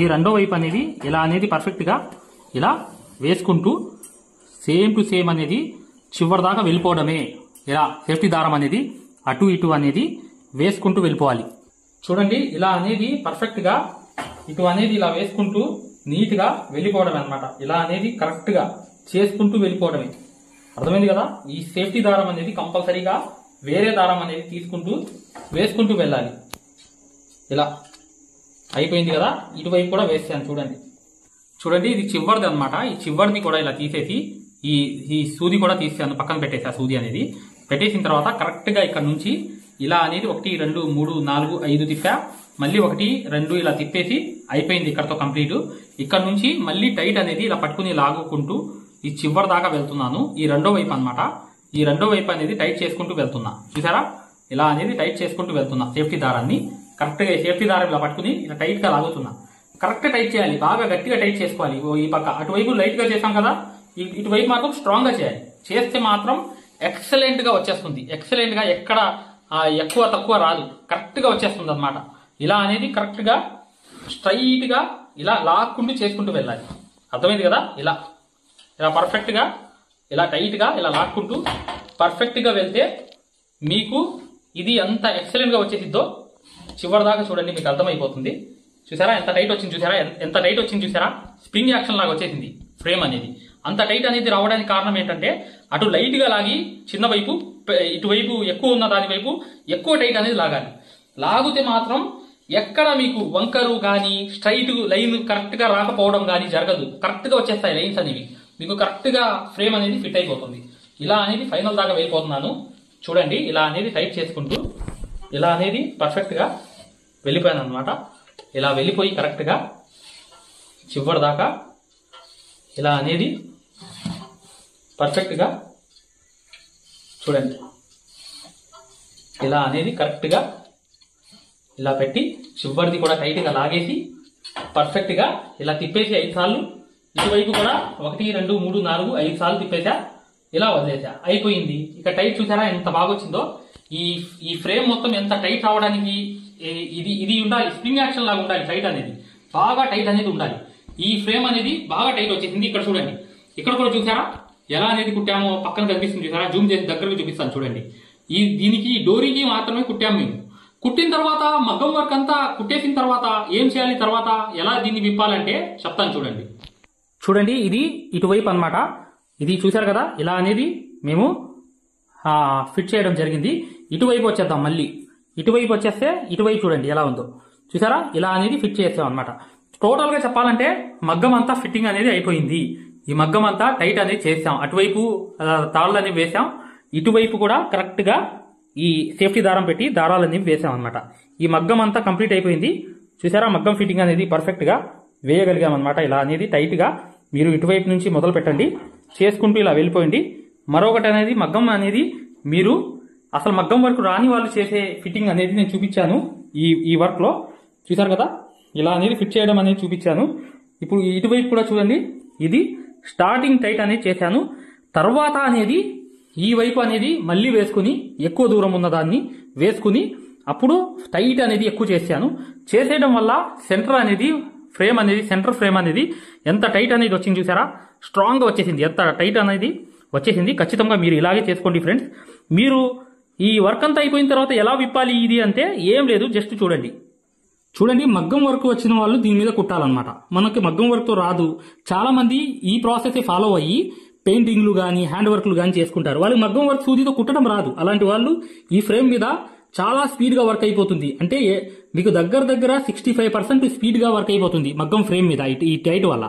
ఈ రెండో వైపు అనేది ఇలా అనేది పర్ఫెక్ట్ గా ఇలా వేసుకుంటూ సేమ్ టు సేమ్ అనేది చివరి దాకా వెళ్ళిపోవడమే. ఇలా సేఫ్టీ దారం అనేది అటు ఇటు అనేది వేసుకుంటూ వెళ్ళిపోవాలి. చూడండి ఇలా అనేది పర్ఫెక్ట్ గా ఇటు అనేది ఇలా వేసుకుంటూ నీట్ గా వెళ్ళిపోవడమే అనమాట. ఇలా అనేది కరెక్ట్ గా చేసుకుంటూ వెళ్ళిపోవడమే. అర్థమైంది కదా? ఈ సేఫ్టీ దారం అనేది కంపల్సరీగా వేరే దారం అనేది తీసుకుంటూ వేసుకుంటూ వెళ్ళాలి. ఇలా అయిపోయింది కదా? ఇటువైపు కూడా వేసాను చూడండి ఇది చివరిది అనమాట. ఈ చివరిని కూడా ఇలా తీసేసి ఈ సూది కూడా తీసాను, పక్కన పెట్టేసి ఆ సూది అనేది పెట్టేసిన తర్వాత కరెక్ట్ గా ఇక్కడ నుంచి ఇలా అనేది 1 2 3 4 5 తిప్పా, మళ్ళీ 1 2 ఇలా తిప్పేసి అయిపోయింది ఇక్కడతో కంప్లీట్. ఇక్కడ నుంచి మళ్ళీ టైట్ అనేది ఇలా పట్టుకుని లాగుకుంటూ ఈ చివరి దాకా వెళ్తున్నాను. ఈ రెండో వైపు అనమాట. ఈ రెండో వైపు అనేది టైట్ చేసుకుంటూ వెళ్తున్నా. చూసారా? ఇలా అనేది టైట్ చేసుకుంటూ వెళ్తున్నా. సేఫ్టీ దారాన్ని కరెక్ట్ గా సేఫ్టీ దారం ఇలా పట్టుకుని ఇలా టైట్ గా లాగుతున్నా. కరెక్ట్ టైట్ చేయాలి, బాగా గట్టిగా టైట్ చేసుకోవాలి. ఈ పక్క అటువైపు లైట్ గా చేసాం కదా, ఇటువైపు మాత్రం స్ట్రాంగ్ గా చేయాలి. చేస్తే మాత్రం ఎక్సలెంట్ గా వచ్చేస్తుంది. ఎక్సలెంట్ గా ఎక్కడ ఎక్కువ తక్కువ రాదు, కరెక్ట్ గా వచ్చేస్తుంది అనమాట. ఇలా అనేది కరెక్ట్ గా స్ట్రైట్ గా ఇలా లాక్కుంటూ చేసుకుంటూ వెళ్ళాలి. అర్థమైంది కదా? ఇలా పర్ఫెక్ట్ గా ఇలా టైట్ గా ఇలా లాక్కుంటూ పర్ఫెక్ట్ గా వెళ్తే మీకు ఇది ఎంత ఎక్సలెంట్ గా వచ్చేసిద్దో చివరి దాకా చూడండి, మీకు అర్థమైపోతుంది. చూసారా ఎంత టైట్ వచ్చింది? చూసారా? స్ప్రింగ్ యాక్షన్ లాగా వచ్చేసింది ఫ్రేమ్ అనేది. అంత టైట్ అనేది రావడానికి కారణం ఏంటంటే అటు లైట్ గా లాగి చిన్న వైపు, ఇటువైపు ఎక్కువ ఉన్న దాని వైపు ఎక్కువ టైట్ అనేది లాగాలి. లాగితే మాత్రం ఎక్కడ మీకు వంకరు కానీ స్ట్రైట్ లైన్ కరెక్ట్ గా రాకపోవడం కానీ జరగదు. కరెక్ట్ గా వచ్చేస్తాయి లైన్స్ అనేవి. మీకు కరెక్ట్ గా ఫ్రేమ్ అనేది ఫిట్ అయిపోతుంది. ఇలా అనేది ఫైనల్ దాకా వెళ్ళిపోతున్నాను. చూడండి ఇలా అనేది టైట్ చేసుకుంటూ ఇలా అనేది పర్ఫెక్ట్ గా వెళ్ళిపోయాను అనమాట. ఇలా వెళ్ళిపోయి కరెక్ట్ గా చివరి దాకా ఇలా అనేది పర్ఫెక్ట్ గా చూడండి ఇలా అనేది కరెక్ట్గా ఇలా పెట్టి చివరిది కూడా టైట్గా లాగేసి పర్ఫెక్ట్గా ఇలా తిప్పేసి 5 సార్లు, ఇటువైపు కూడా 1 2 3 4 5 సార్లు తిప్పేసా, ఇలా వదిలేసా, అయిపోయింది. ఇక టైట్ చూసారా ఎంత బాగా వచ్చిందో. ఈ ఫ్రేమ్ మొత్తం ఎంత టైట్ అవడానికి ఇది ఉండాలి, స్ప్రింగ్ యాక్షన్ లాగా ఉండాలి. టైట్ అనేది బాగా టైట్ అనేది ఉండాలి. ఈ ఫ్రేమ్ అనేది బాగా టైట్ వచ్చేసింది. ఇక్కడ చూడండి, ఇక్కడ కూడా చూసారా ఎలా అనేది కుట్టామో, పక్కన కనిపిస్తుంది చూసారా, జూమ్ చేసి దగ్గరకు చూపిస్తాను చూడండి. దీనికి డోరీకి మాత్రమే కుట్టాము మేము. కుట్టిన తర్వాత మగ్గం వర్క్ అంతా కుట్టేసిన తర్వాత ఏం చేయాలి, తర్వాత ఎలా దీన్ని విప్పాలంటే చెప్తాను చూడండి. చూడండి, ఇది ఇటువైపు అన్నమాట. ఇది చూసారు కదా, ఇలా అనేది మేము ఫిట్ చేయడం జరిగింది. ఇటువైపు వచ్చేద్దాం. మళ్ళీ ఇటువైపు వచ్చేస్తే ఇటువైపు చూడండి ఎలా ఉందో చూసారా, ఇలా అనేది ఫిట్ చేసాం అనమాట. టోటల్ గా చెప్పాలంటే మగ్గం అంతా ఫిట్టింగ్ అనేది అయిపోయింది. ఈ మగ్గం అంతా టైట్ అనేది చేసాం. అటువైపు తాళ్ళు అనేవి వేసాం, ఇటువైపు కూడా కరెక్ట్ గా ఈ సేఫ్టీ దారం పెట్టి దారాలు అనేవి వేసాం అనమాట. ఈ మగ్గం అంతా కంప్లీట్ అయిపోయింది. చూసారా, మగ్గం ఫిట్టింగ్ అనేది పర్ఫెక్ట్ గా వేయగలిగాం అనమాట. ఇలా అనేది టైట్ గా మీరు ఇటువైపు నుంచి మొదలు పెట్టండి, చేసుకుంటూ ఇలా వెళ్ళిపోయింది. మరొకటి అనేది మగ్గం అనేది మీరు అసలు మగ్గం వర్క్ రాని వాళ్ళు చేసే ఫిట్టింగ్ అనేది నేను చూపించాను ఈ వర్క్ లో. చూసారు కదా, ఇలా అనేది ఫిట్ చేయడం అనేది చూపించాను. ఇప్పుడు ఇటువైపు కూడా చూడండి, ఇది స్టార్టింగ్ టైట్ అనేది చేశాను. తర్వాత అనేది ఈ వైపు అనేది మళ్ళీ వేసుకుని ఎక్కువ దూరం ఉన్న దాన్ని వేసుకుని అప్పుడు టైట్ అనేది ఎక్కువ చేశాను. చేసేయడం వల్ల సెంటర్ అనేది ఫ్రేమ్ అనేది సెంటర్ ఫ్రేమ్ అనేది ఎంత టైట్ అనేది వచ్చింది చూసారా, స్ట్రాంగ్ గా వచ్చేసింది, ఎంత టైట్ అనేది వచ్చేసింది. ఖచ్చితంగా మీరు ఇలాగే చేసుకోండి ఫ్రెండ్స్. మీరు ఈ వర్క్ అంతా అయిపోయిన తర్వాత ఎలా విప్పాలి ఇది అంటే ఏం లేదు, జస్ట్ చూడండి మగ్గం వర్క్ వచ్చిన వాళ్ళు దీని మీద కుట్టాలన్నమాట. మనకి మగ్గం వర్క్ తో రాదు. చాలా మంది ఈ ప్రాసెస్ ఫాలో అయ్యి పెయింటింగ్లు గానీ హ్యాండ్ వర్క్లు గానీ చేసుకుంటారు. వాళ్ళకి మగ్గం వర్క్ సూదితో కుట్టడం రాదు. అలాంటి వాళ్ళు ఈ ఫ్రేమ్ మీద చాలా స్పీడ్ గా వర్క్ అయిపోతుంది. అంటే మీకు దగ్గర 65% స్పీడ్ గా వర్క్ అయిపోతుంది మగ్గం ఫ్రేమ్ మీద ఈ టైట్ వల్ల.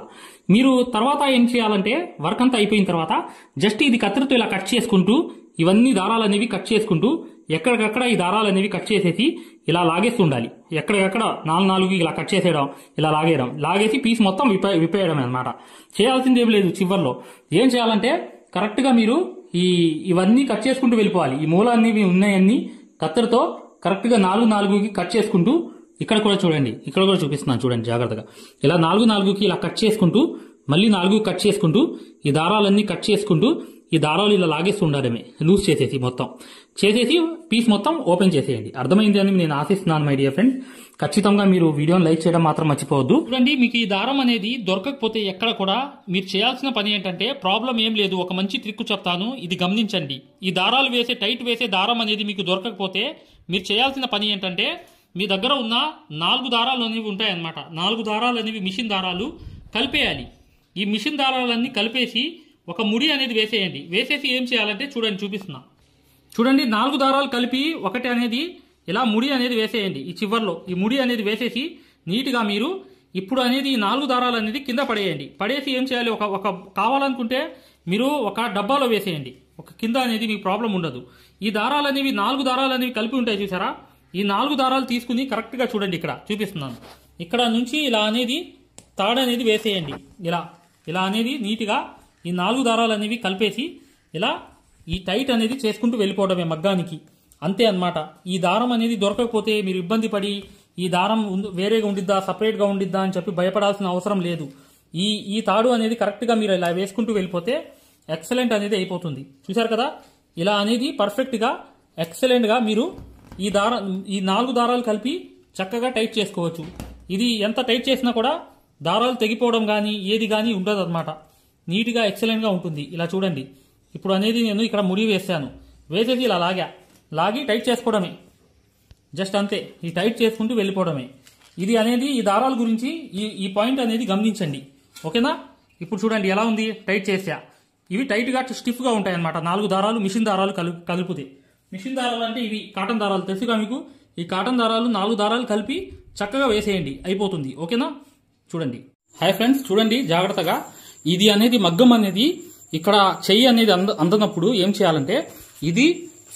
మీరు తర్వాత ఏం చేయాలంటే వర్క్ అంతా అయిపోయిన తర్వాత జస్ట్ ఇది కత్తెరతో ఇలా కట్ చేసుకుంటూ ఇవన్నీ దారాలు అనేవి కట్ చేసుకుంటూ ఎక్కడికక్కడ ఈ దారాలు అనేవి కట్ చేసేసి ఇలా లాగేస్తూ ఉండాలి. ఎక్కడికక్కడ 4 ఇలా కట్ చేసేయడం, ఇలా లాగేసి పీస్ మొత్తం విప్పేయడం అనమాట. చేయాల్సింది ఏం లేదు. చివర్లో ఏం చేయాలంటే కరెక్ట్ గా మీరు ఇవన్నీ కట్ చేసుకుంటూ వెళ్ళిపోవాలి. ఈ మూలాన్ని ఉన్నాయన్నీ కత్తెరతో కరెక్ట్ గా 4 కట్ చేసుకుంటూ, ఇక్కడ కూడా చూడండి, ఇక్కడ కూడా చూపిస్తున్నాను చూడండి జాగ్రత్తగా. ఇలా 4 ఇలా కట్ చేసుకుంటూ మళ్ళీ 4 కట్ చేసుకుంటూ ఈ దారాలన్నీ కట్ చేసుకుంటూ ఈ దారాలు ఇలా లాగేస్తూ ఉండడమే, లూజ్ చేసేసి మొత్తం చేసేసి పీస్ మొత్తం ఓపెన్ చేసేయండి. అర్థమైంది అని నేను ఆశిస్తున్నాను మై డియర్ ఫ్రెండ్స్. ఖచ్చితంగా మీరు వీడియోని లైక్ చేయడం మాత్రం మర్చిపోవద్దు. చూడండి, మీకు ఈ దారం అనేది దొరకకపోతే ఎక్కడ కూడా మీరు చేయాల్సిన పని ఏంటంటే ప్రాబ్లం ఏం లేదు. ఒక మంచి ట్రిక్ చెప్తాను, ఇది గమనించండి. ఈ దారాలు టైట్ వేసే దారం అనేది మీకు దొరకకపోతే మీరు చేయాల్సిన పని ఏంటంటే మీ దగ్గర ఉన్న 4 దారాలు అనేవి ఉంటాయన్నమాట. 4 దారాలు అనేవి మిషన్ దారాలు కలిపేయాలి. ఈ మిషన్ దారాలన్నీ కలిపేసి ఒక ముడి అనేది వేసేయండి. వేసేసి ఏం చేయాలంటే చూడండి, చూపిస్తున్నా చూడండి. 4 దారాలు కలిపి ఒకటి అనేది ఇలా ముడి అనేది వేసేయండి. ఈ చివర్లో ఈ ముడి అనేది వేసేసి నీట్గా మీరు ఇప్పుడు అనేది ఈ 4 దారాలు అనేది కింద పడేయండి. పడేసి ఏం చేయాలి, ఒక కావాలనుకుంటే మీరు ఒక డబ్బాలో వేసేయండి. ఒక కింద అనేది మీకు ప్రాబ్లం ఉండదు. ఈ దారాలు అనేవి 4 దారాలు అనేవి కలిపి ఉంటాయి చూసారా. ఈ 4 దారాలు తీసుకుని కరెక్ట్ గా చూడండి, ఇక్కడ చూపిస్తున్నాను. ఇక్కడ నుంచి ఇలా అనేది తాడు అనేది వేసేయండి. ఇలా అనేది నీట్గా ఈ 4 దారాలు అనేవి కలిపేసి ఇలా ఈ టైట్ అనేది చేసుకుంటూ వెళ్ళిపోవడమే మగ్గానికి. అంతే అన్నమాట. ఈ దారం అనేది దొరకకపోతే మీరు ఇబ్బంది పడి ఈ దారం వేరేగా ఉండిద్దా సపరేట్ గా ఉండిద్దా అని చెప్పి భయపడాల్సిన అవసరం లేదు. ఈ తాడు అనేది కరెక్ట్ గా మీరు ఇలా వేసుకుంటూ వెళ్ళిపోతే ఎక్సలెంట్ అనేది అయిపోతుంది. చూసారు కదా, ఇలా అనేది పర్ఫెక్ట్ గా ఎక్సలెంట్ గా మీరు ఈ 4 దారాలు కలిపి చక్కగా టైట్ చేసుకోవచ్చు. ఇది ఎంత టైట్ చేసినా కూడా దారాలు తెగిపోవడం కానీ ఏది కానీ ఉండదు అనమాట. నీట్గా ఎక్సలెంట్గా ఉంటుంది. ఇలా చూడండి, ఇప్పుడు అనేది నేను ఇక్కడ ముడి వేసాను, వేసేసి ఇలా లాగి టైట్ చేసుకోవడమే. జస్ట్ అంతే, ఈ టైట్ చేసుకుంటూ వెళ్ళిపోవడమే. ఇది అనేది ఈ దారాల గురించి ఈ పాయింట్ అనేది గమనించండి, ఓకేనా. ఇప్పుడు చూడండి ఎలా ఉంది, టైట్ చేసా. ఇవి టైట్గా స్టిఫ్గా ఉంటాయి అనమాట. 4 దారాలు మిషన్ దారాలు కలిపితే. మిషన్ దారాలు అంటే ఇవి కాటన్ దారాలు తెలుసుగా మీకు. ఈ కాటన్ దారాలు 4 దారాలు కలిపి చక్కగా వేసేయండి, అయిపోతుంది, ఓకేనా. చూడండి, హాయ్ ఫ్రెండ్స్, చూడండి జాగ్రత్తగా. ఇది అనేది మగ్గం అనేది ఇక్కడ చెయ్యి అనేది అందనప్పుడు ఏం చేయాలంటే ఇది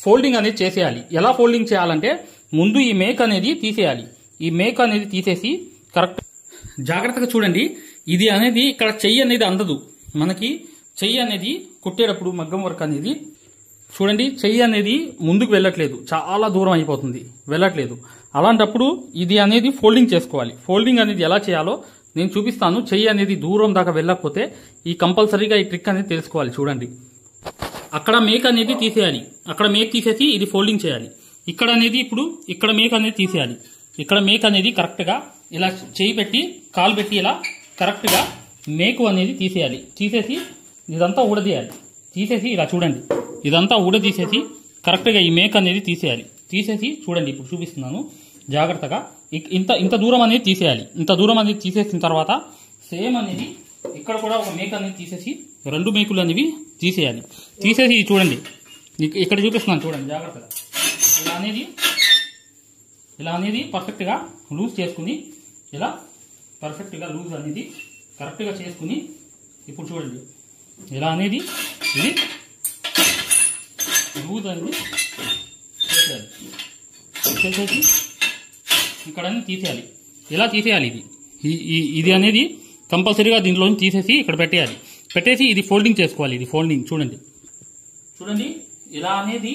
ఫోల్డింగ్ అనేది చేసేయాలి. ఎలా ఫోల్డింగ్ చేయాలంటే ముందు ఈ మేక్ అనేది తీసేయాలి. ఈ మేక్ అనేది తీసేసి కరెక్ట్ జాగ్రత్తగా చూడండి. ఇది అనేది ఇక్కడ చెయ్యి అనేది అందదు. మనకి చెయ్యి అనేది కుట్టేటప్పుడు మగ్గం వర్క్ అనేది చూడండి చెయ్యి అనేది ముందుకు వెళ్ళట్లేదు, చాలా దూరం అయిపోతుంది, వెళ్ళట్లేదు. అలాంటప్పుడు ఇది అనేది ఫోల్డింగ్ చేసుకోవాలి. ఫోల్డింగ్ అనేది ఎలా చేయాలో నేను చూపిస్తాను. చెయ్యి అనేది దూరం దాకా వెళ్ళకపోతే ఈ కంపల్సరీగా ఈ ట్రిక్ అనేది తెలుసుకోవాలి. చూడండి, అక్కడ మేక్ అనేది తీసేయాలి. అక్కడ మేక్ తీసేసి ఇది ఫోల్డింగ్ చేయాలి. ఇక్కడ అనేది ఇప్పుడు ఇక్కడ మేక్ అనేది తీసేయాలి. ఇక్కడ మేక్ అనేది కరెక్ట్గా ఇలా చేయి పెట్టి కాలు పెట్టి ఇలా కరెక్ట్గా మేకు అనేది తీసేయాలి. తీసేసి ఇదంతా ఊడదీయాలి. తీసేసి ఇలా చూడండి, ఇదంతా ఊడదీసేసి కరెక్ట్గా ఈ మేక్ అనేది తీసేయాలి. తీసేసి చూడండి, ఇప్పుడు చూపిస్తున్నాను జాగ్రత్తగా. ఇంత దూరం అనేది తీసేయాలి. ఇంత దూరం అనేది తీసేసిన తర్వాత సేమ్ అనేది ఇక్కడ కూడా ఒక మేక్ అనేది తీసేసి 2 మేకులు అనేవి తీసేయాలి. తీసేసి చూడండి, ఇక్కడ చూపిస్తున్నాను చూడండి జాగ్రత్తగా. ఇలా అనేది పర్ఫెక్ట్గా లూజ్ చేసుకుని ఇలా పర్ఫెక్ట్గా లూజ్ అనేది కరెక్ట్గా చేసుకుని ఇప్పుడు చూడండి, ఇలా అనేది ఇది లూజ్ అనేది చేసేయాలి. చేసేసి ఇక్కడ అనేది తీసేయాలి. ఇలా తీసేయాలి. ఇది అనేది కంపల్సరీగా దీంట్లో తీసేసి ఇక్కడ పెట్టేయాలి. పెట్టేసి ఇది ఫోల్డింగ్ చేసుకోవాలి. ఇది ఫోల్డింగ్ చూడండి ఇలా అనేది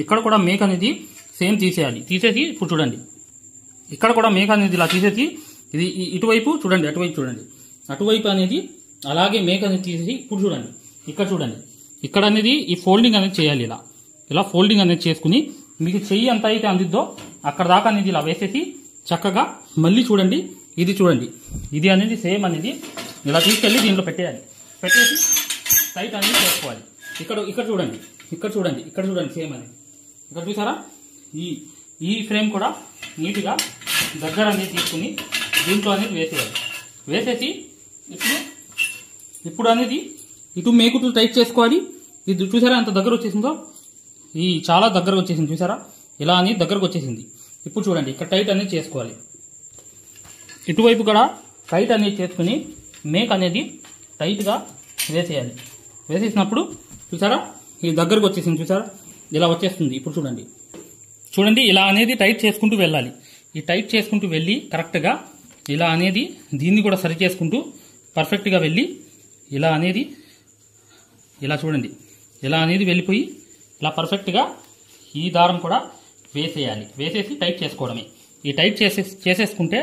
ఇక్కడ కూడా మేక్ అనేది సేమ్ తీసేయాలి. తీసేసి ఇప్పుడు చూడండి, ఇక్కడ కూడా మేక్ అనేది ఇలా తీసేసి ఇది ఇటువైపు చూడండి, అటువైపు చూడండి, అటువైపు అనేది అలాగే మేక్ అనేది తీసేసి ఇప్పుడు చూడండి, ఇక్కడ చూడండి, ఇక్కడ అనేది ఈ ఫోల్డింగ్ అనేది చేయాలి. ఇలా ఫోల్డింగ్ అనేది చేసుకుని మీకు చెయ్యి ఎంత అయితే అందిద్దో అక్కడ దాకా అనేది ఇలా వేసేసి చక్కగా మళ్ళీ చూడండి, ఇది అనేది సేమ్ అనేది ఇలా తీసుకెళ్ళి దీంట్లో పెట్టేయాలి. పెట్టేసి టైట్ అనేది చేసుకోవాలి. ఇక్కడ చూడండి సేమ్ అనేది ఇక్కడ చూసారా. ఈ ఫ్రేమ్ కూడా నీట్గా దగ్గర అనేది తీసుకుని దీంట్లో అనేది వేసేయాలి. వేసేసి ఇప్పుడు అనేది ఇటు మేకుటు టైట్ చేసుకోవాలి. ఇది చూసారా ఎంత దగ్గర వచ్చేసిందో, ఈ చాలా దగ్గరకు వచ్చేసింది చూసారా. ఇలా అనేది దగ్గరకు వచ్చేసింది. ఇప్పుడు చూడండి, ఇక్కడ టైట్ అనేది చేసుకోవాలి. ఇటువైపు కూడా టైట్ అనేది చేసుకుని మేక్ అనేది టైట్గా వేసేయాలి. వేసేసినప్పుడు చూసారా ఈ దగ్గరకు వచ్చేసింది చూసారా, ఇలా వచ్చేస్తుంది. ఇప్పుడు చూడండి ఇలా అనేది టైట్ చేసుకుంటూ వెళ్ళాలి. ఈ టైట్ చేసుకుంటూ వెళ్ళి కరెక్ట్గా ఇలా అనేది దీన్ని కూడా సరి చేసుకుంటూ పర్ఫెక్ట్గా వెళ్ళి ఇలా అనేది ఇలా చూడండి, ఇలా అనేది వెళ్ళిపోయి ఇలా పర్ఫెక్ట్గా ఈ దారం కూడా వేసేయాలి. వేసేసి టైట్ చేసుకోవడమే. ఈ టైట్ చేసేసుకుంటే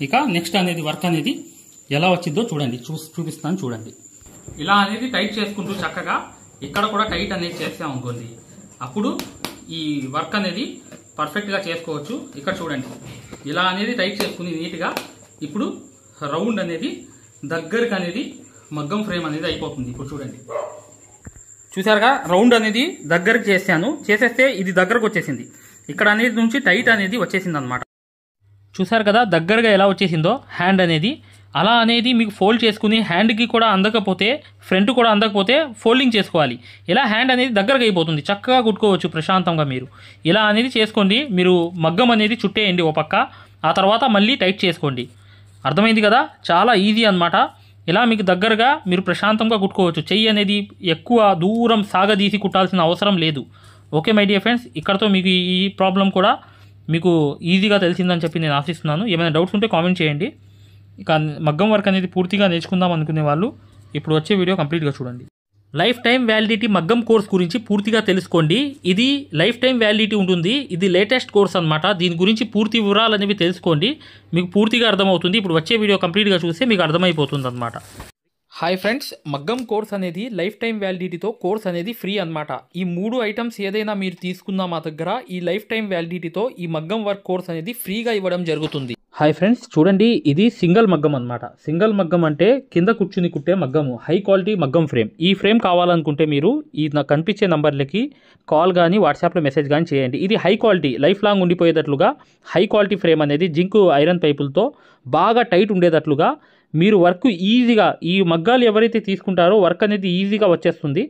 ఇక నెక్స్ట్ అనేది వర్క్ అనేది ఎలా వచ్చిందో చూడండి, చూపిస్తాను చూడండి. ఇలా అనేది టైట్ చేసుకుంటూ చక్కగా ఇక్కడ కూడా టైట్ అనేది చేస్తాం అనుకోండి, అప్పుడు ఈ వర్క్ అనేది పర్ఫెక్ట్గా చేసుకోవచ్చు. ఇక్కడ చూడండి, ఇలా అనేది టైట్ చేసుకుని నీట్గా ఇప్పుడు రౌండ్ అనేది దగ్గరకు అనేది మగ్గం ఫ్రేమ్ అనేది అయిపోతుంది. ఇప్పుడు చూసారుగా రౌండ్ అనేది దగ్గరకు చేసేస్తే ఇది దగ్గరకు వచ్చేసింది. ఇక్కడ అనేది నుంచి టైట్ అనేది వచ్చేసింది అనమాట. చూసారు కదా దగ్గరగా ఎలా వచ్చేసిందో హ్యాండ్ అనేది. అలా అనేది మీకు ఫోల్డ్ చేసుకుని హ్యాండ్కి కూడా అందకపోతే ఫ్రంట్ కూడా అందకపోతే ఫోల్డింగ్ చేసుకోవాలి. ఇలా హ్యాండ్ అనేది దగ్గరగా అయిపోతుంది, చక్కగా కుట్టుకోవచ్చు ప్రశాంతంగా. మీరు ఇలా అనేది చేసుకోండి. మీరు మగ్గం అనేది చుట్టేయండి ఓ పక్క, ఆ తర్వాత మళ్ళీ టైట్ చేసుకోండి. అర్థమైంది కదా, చాలా ఈజీ అన్నమాట. ఇలా మీకు దగ్గరగా మీరు ప్రశాంతంగా కుట్టుకోవచ్చు. చెయ్యి అనేది ఎక్కువ దూరం సాగదీసి కుట్టాల్సిన అవసరం లేదు. ఓకే మై డియర్ ఫ్రెండ్స్, ఇక్కడతో మీకు ఈ ప్రాబ్లం కూడా మీకు ఈజీగా తెలిసిందని చెప్పి నేను ఆశిస్తున్నాను. ఏమైనా డౌట్స్ ఉంటే కామెంట్ చేయండి. ఇక మగ్గం వర్క్ అనేది పూర్తిగా నేర్చుకుందాం అనుకునే వాళ్ళు ఇప్పుడు వచ్చే వీడియో కంప్లీట్గా చూడండి. లైఫ్ టైం వ్యాలిడిటీ మగ్గం కోర్స్ గురించి పూర్తిగా తెలుసుకోండి. ఇది లైఫ్ టైం వ్యాలిడిటీ ఉంటుంది. ఇది లేటెస్ట్ కోర్స్ అనమాట. దీని గురించి పూర్తి వివరాలు అనేవి తెలుసుకోండి, మీకు పూర్తిగా అర్థమవుతుంది. ఇప్పుడు వచ్చే వీడియో కంప్లీట్గా చూస్తే మీకు అర్థమైపోతుంది అనమాట. హాయ్ ఫ్రెండ్స్, మగ్గం కోర్స్ అనేది లైఫ్ టైం వ్యాలిడిటీతో కోర్స్ అనేది ఫ్రీ అనమాట. ఈ 3 ఐటమ్స్ ఏదైనా మీరు తీసుకున్నా మా దగ్గర ఈ లైఫ్ టైం వ్యాలిడిటీతో ఈ మగ్గం వర్క్ కోర్స్ అనేది ఫ్రీగా ఇవ్వడం జరుగుతుంది. హాయ్ ఫ్రెండ్స్, చూడండి ఇది సింగిల్ మగ్గం అనమాట. సింగిల్ మగ్గం అంటే కింద కూర్చుని కుట్టే మగ్గము, హై క్వాలిటీ మగ్గం ఫ్రేమ్. ఈ ఫ్రేమ్ కావాలనుకుంటే మీరు ఈ నాకు కనిపించే నంబర్లకి కాల్ కానీ వాట్సాప్లో మెసేజ్ కానీ చేయండి. ఇది హై క్వాలిటీ, లైఫ్ లాంగ్ ఉండిపోయేటట్లుగా హై క్వాలిటీ ఫ్రేమ్ అనేది జింక్ ఐరన్ పైపులతో బాగా టైట్ ఉండేటట్లుగా మీరు వర్క్ ఈజీగా, ఈ మగ్గాలు ఎవరైతే తీసుకుంటారో వర్క్ అనేది ఈజీగా వచ్చేస్తుంది.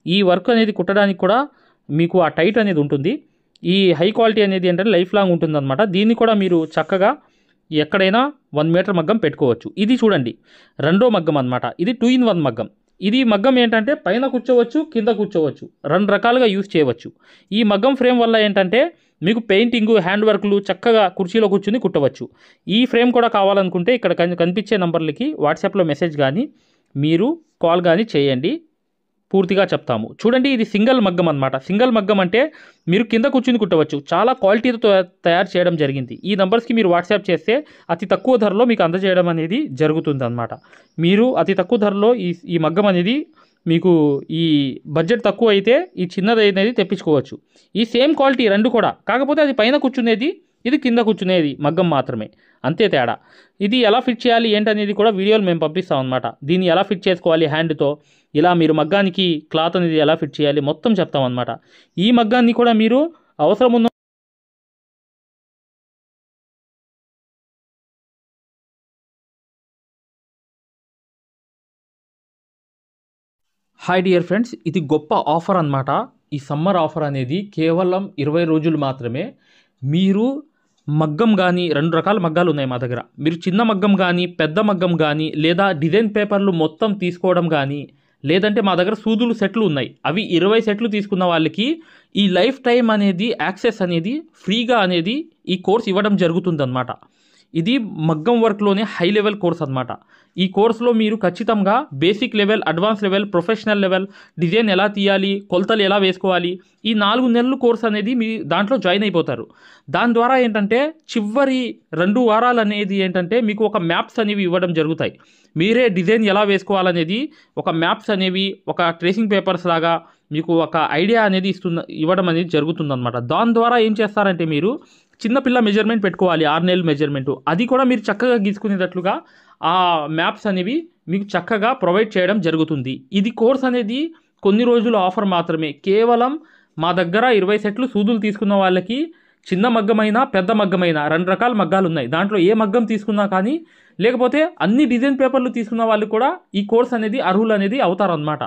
ఈ వర్క్ అనేది కుట్టడానికి కూడా మీకు ఆ టైట్ అనేది ఉంటుంది. ఈ హై క్వాలిటీ అనేది ఏంటంటే లైఫ్ లాంగ్ ఉంటుంది అనమాట. దీన్ని కూడా మీరు చక్కగా ఎక్కడైనా 1 మీటర్ మగ్గం పెట్టుకోవచ్చు. ఇది చూడండి రెండో మగ్గం అనమాట. ఇది 2 in 1 మగ్గం. ఇది మగ్గం ఏంటంటే పైన కూర్చోవచ్చు, కింద కూర్చోవచ్చు, 2 రకాలుగా యూజ్ చేయవచ్చు. ఈ మగ్గం ఫ్రేమ్ వల్ల ఏంటంటే మీకు పెయింటింగ్, హ్యాండ్ వర్క్లు చక్కగా కుర్చీలో కూర్చుని కుట్టవచ్చు. ఈ ఫ్రేమ్ కూడా కావాలనుకుంటే ఇక్కడ కనిపించే నంబర్లకి వాట్సాప్లో మెసేజ్ కానీ మీరు కాల్ కానీ చేయండి. పూర్తిగా చెప్తాము. చూడండి, ఇది సింగిల్ మగ్గం అనమాట. సింగిల్ మగ్గం అంటే మీరు కింద కూర్చుని కుట్టవచ్చు. చాలా క్వాలిటీతో తయారు చేయడం జరిగింది. ఈ నంబర్స్కి మీరు వాట్సాప్ చేస్తే అతి తక్కువ ధరలో మీకు అందజేయడం అనేది జరుగుతుంది అనమాట. మీరు అతి తక్కువ ధరలో ఈ మగ్గం అనేది మీకు ఈ బడ్జెట్ తక్కువ అయితే ఈ చిన్నది అనేది తెప్పించుకోవచ్చు. ఈ సేమ్ క్వాలిటీ రెండు కూడా, కాకపోతే అది పైన కూర్చునేది, ఇది కింద కూర్చునేది మగ్గం మాత్రమే, అంతే తేడా. ఇది ఎలా ఫిట్ చేయాలి ఏంటనేది కూడా వీడియోలు మేము పంపిస్తాం అనమాట. దీన్ని ఎలా ఫిట్ చేసుకోవాలి హ్యాండ్తో, ఇలా మీరు మగ్గానికి క్లాత్ అనేది ఎలా ఫిట్ చేయాలి మొత్తం చెప్తాం అనమాట. ఈ మగ్గాన్ని కూడా మీరు అవసరం ఉన్న హాయ్ డియర్ ఫ్రెండ్స్, ఇది గొప్ప ఆఫర్ అన్నమాట. ఈ సమ్మర్ ఆఫర్ అనేది కేవలం 20 రోజులు మాత్రమే. మీరు మగ్గం కానీ, 2 రకాల మగ్గాలు ఉన్నాయి మా దగ్గర. మీరు చిన్న మగ్గం కానీ, పెద్ద మగ్గం కానీ, లేదా డిజైన్ పేపర్లు మొత్తం తీసుకోవడం కానీ, లేదంటే మా దగ్గర సూదులు సెట్లు ఉన్నాయి. అవి 20 సెట్లు తీసుకున్న వాళ్ళకి ఈ లైఫ్ టైం అనేది యాక్సెస్ అనేది ఫ్రీగా అనేది ఈ కోర్స్ ఇవ్వడం జరుగుతుందన్నమాట. ఇది మగ్గం వర్క్లోనే హై లెవెల్ కోర్స్ అనమాట. ఈ కోర్సులో మీరు ఖచ్చితంగా basic level, advance level, professional level, design ఎలా తీయాలి, కొలతలు ఎలా వేసుకోవాలి, ఈ 4 నెలలు కోర్స్ అనేది మీ దాంట్లో జాయిన్ అయిపోతారు. దాని ద్వారా ఏంటంటే చివరి 2 వారాలు అనేది ఏంటంటే మీకు ఒక మ్యాప్స్ అనేవి ఇవ్వడం జరుగుతాయి. మీరే డిజైన్ ఎలా వేసుకోవాలనేది ఒక మ్యాప్స్ అనేవి, ఒక ట్రేసింగ్ పేపర్స్ లాగా మీకు ఒక ఐడియా అనేది ఇవ్వడం అనేది జరుగుతుందన్నమాట. దాని ద్వారా ఏం చేస్తారంటే మీరు చిన్నపిల్ల మెజర్మెంట్ పెట్టుకోవాలి, 6 నెలల మెజర్మెంటు, అది కూడా మీరు చక్కగా గీసుకునేటట్లుగా ఆ మ్యాప్స్ అనేవి మీకు చక్కగా ప్రొవైడ్ చేయడం జరుగుతుంది. ఇది కోర్స్ అనేది కొన్ని రోజుల ఆఫర్ మాత్రమే. కేవలం మా దగ్గర 20 సెట్లు సూదులు తీసుకున్న వాళ్ళకి చిన్న మగ్గమైనా పెద్ద మగ్గమైనా 2 రకాల మగ్గాలు ఉన్నాయి. దాంట్లో ఏ మగ్గం తీసుకున్నా కానీ, లేకపోతే అన్ని డిజైన్ పేపర్లు తీసుకున్న వాళ్ళు కూడా ఈ కోర్స్ అనేది అర్హులు అనేది అవుతారనమాట.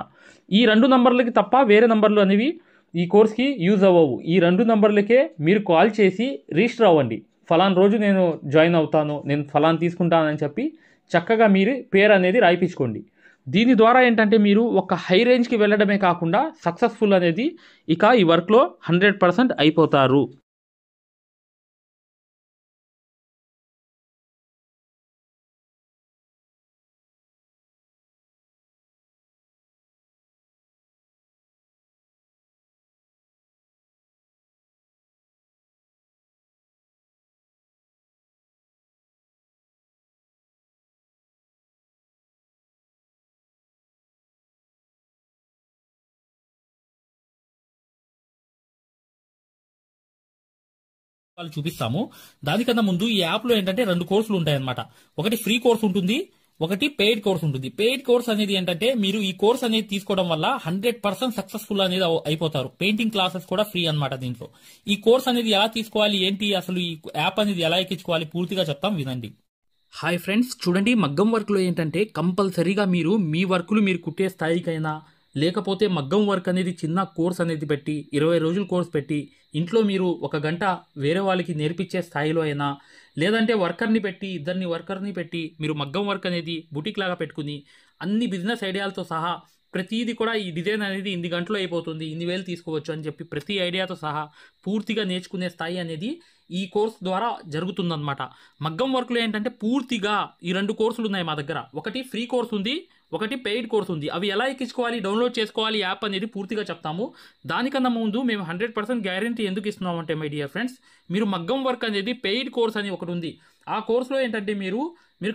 ఈ 2 నంబర్లకి తప్ప వేరే నంబర్లు అనేవి ఈ కోర్స్కి యూజ్ అవ్వవు. ఈ 2 నంబర్లకే మీరు కాల్ చేసి రిజిస్టర్ అవ్వండి. ఫలానా రోజు నేను జాయిన్ అవుతాను, నేను ఫలానా తీసుకుంటానని చెప్పి చక్కగా మీరు పేరు అనేది రాయిపించుకోండి. దీని ద్వారా ఏంటంటే మీరు ఒక హై రేంజ్కి వెళ్ళడమే కాకుండా సక్సెస్ఫుల్ అనేది ఇక ఈ వర్క్లో 100% అయిపోతారు. వాళ్ళు చూపిస్తాము. దానికన్నా ముందు ఈ యాప్లో ఏంటంటే 2 కోర్సులు ఉంటాయన్నమాట. ఒకటి ఫ్రీ కోర్స్ ఉంటుంది, ఒకటి పెయిడ్ కోర్స్ ఉంటుంది. పెయిడ్ కోర్స్ అనేది ఏంటంటే మీరు ఈ కోర్స్ అనేది తీసుకోవడం వల్ల 100% సక్సెస్ఫుల్ అనేది అయిపోతారు. పెయింటింగ్ క్లాసెస్ కూడా ఫ్రీ అన్నమాట దీంట్లో. ఈ కోర్స్ అనేది ఎలా తీసుకోవాలి ఏంటి, అసలు ఈ యాప్ అనేది ఎలా ఎక్కించుకోవాలి పూర్తిగా చెప్తాం, వినండి. హాయ్ ఫ్రెండ్స్, చూడండి, మగ్గం వర్క్లో ఏంటంటే కంపల్సరీగా మీరు మీ వర్కులు మీరు కుట్టే స్థాయికైనా, లేకపోతే మగ్గం వర్క్ అనేది చిన్న కోర్స్ అనేది పెట్టి 20 రోజులు కోర్స్ పెట్టి ఇంట్లో మీరు 1 గంట వేరే వాళ్ళకి నేర్పించే స్థాయిలో అయినా, లేదంటే వర్కర్ని పెట్టి 2 వర్కర్ని పెట్టి మీరు మగ్గం వర్క్ అనేది బుటిక్ లాగా పెట్టుకుని అన్ని బిజినెస్ ఐడియాలతో సహా ప్రతిదీ కూడా ఈ డిజైన్ అనేది ఇన్ని గంటలో అయిపోతుంది, ఇన్ని వేలు తీసుకోవచ్చు అని చెప్పి ప్రతి ఐడియాతో సహా పూర్తిగా నేర్చుకునే స్థాయి అనేది ఈ కోర్స్ ద్వారా జరుగుతుందన్నమాట. మగ్గం వర్క్లో ఏంటంటే పూర్తిగా ఈ 2 కోర్సులు ఉన్నాయి మా దగ్గర. ఒకటి ఫ్రీ కోర్స్ ఉంది, ఒకటి పెయిడ్ కోర్స్ ఉంది. అవి ఎలా ఎక్కించుకోవాలి, డౌన్లోడ్ చేసుకోవాలి యాప్ అనేది పూర్తిగా చెప్తాము. దానికన్నా ముందు మేము 100% గ్యారంటీ ఎందుకు ఇస్తున్నామంటే మై డియర్ ఫ్రెండ్స్, మీరు మగ్గం వర్క్ అనేది పెయిడ్ కోర్స్ అని ఒకటి ఉంది. ఆ కోర్సులో ఏంటంటే మీరు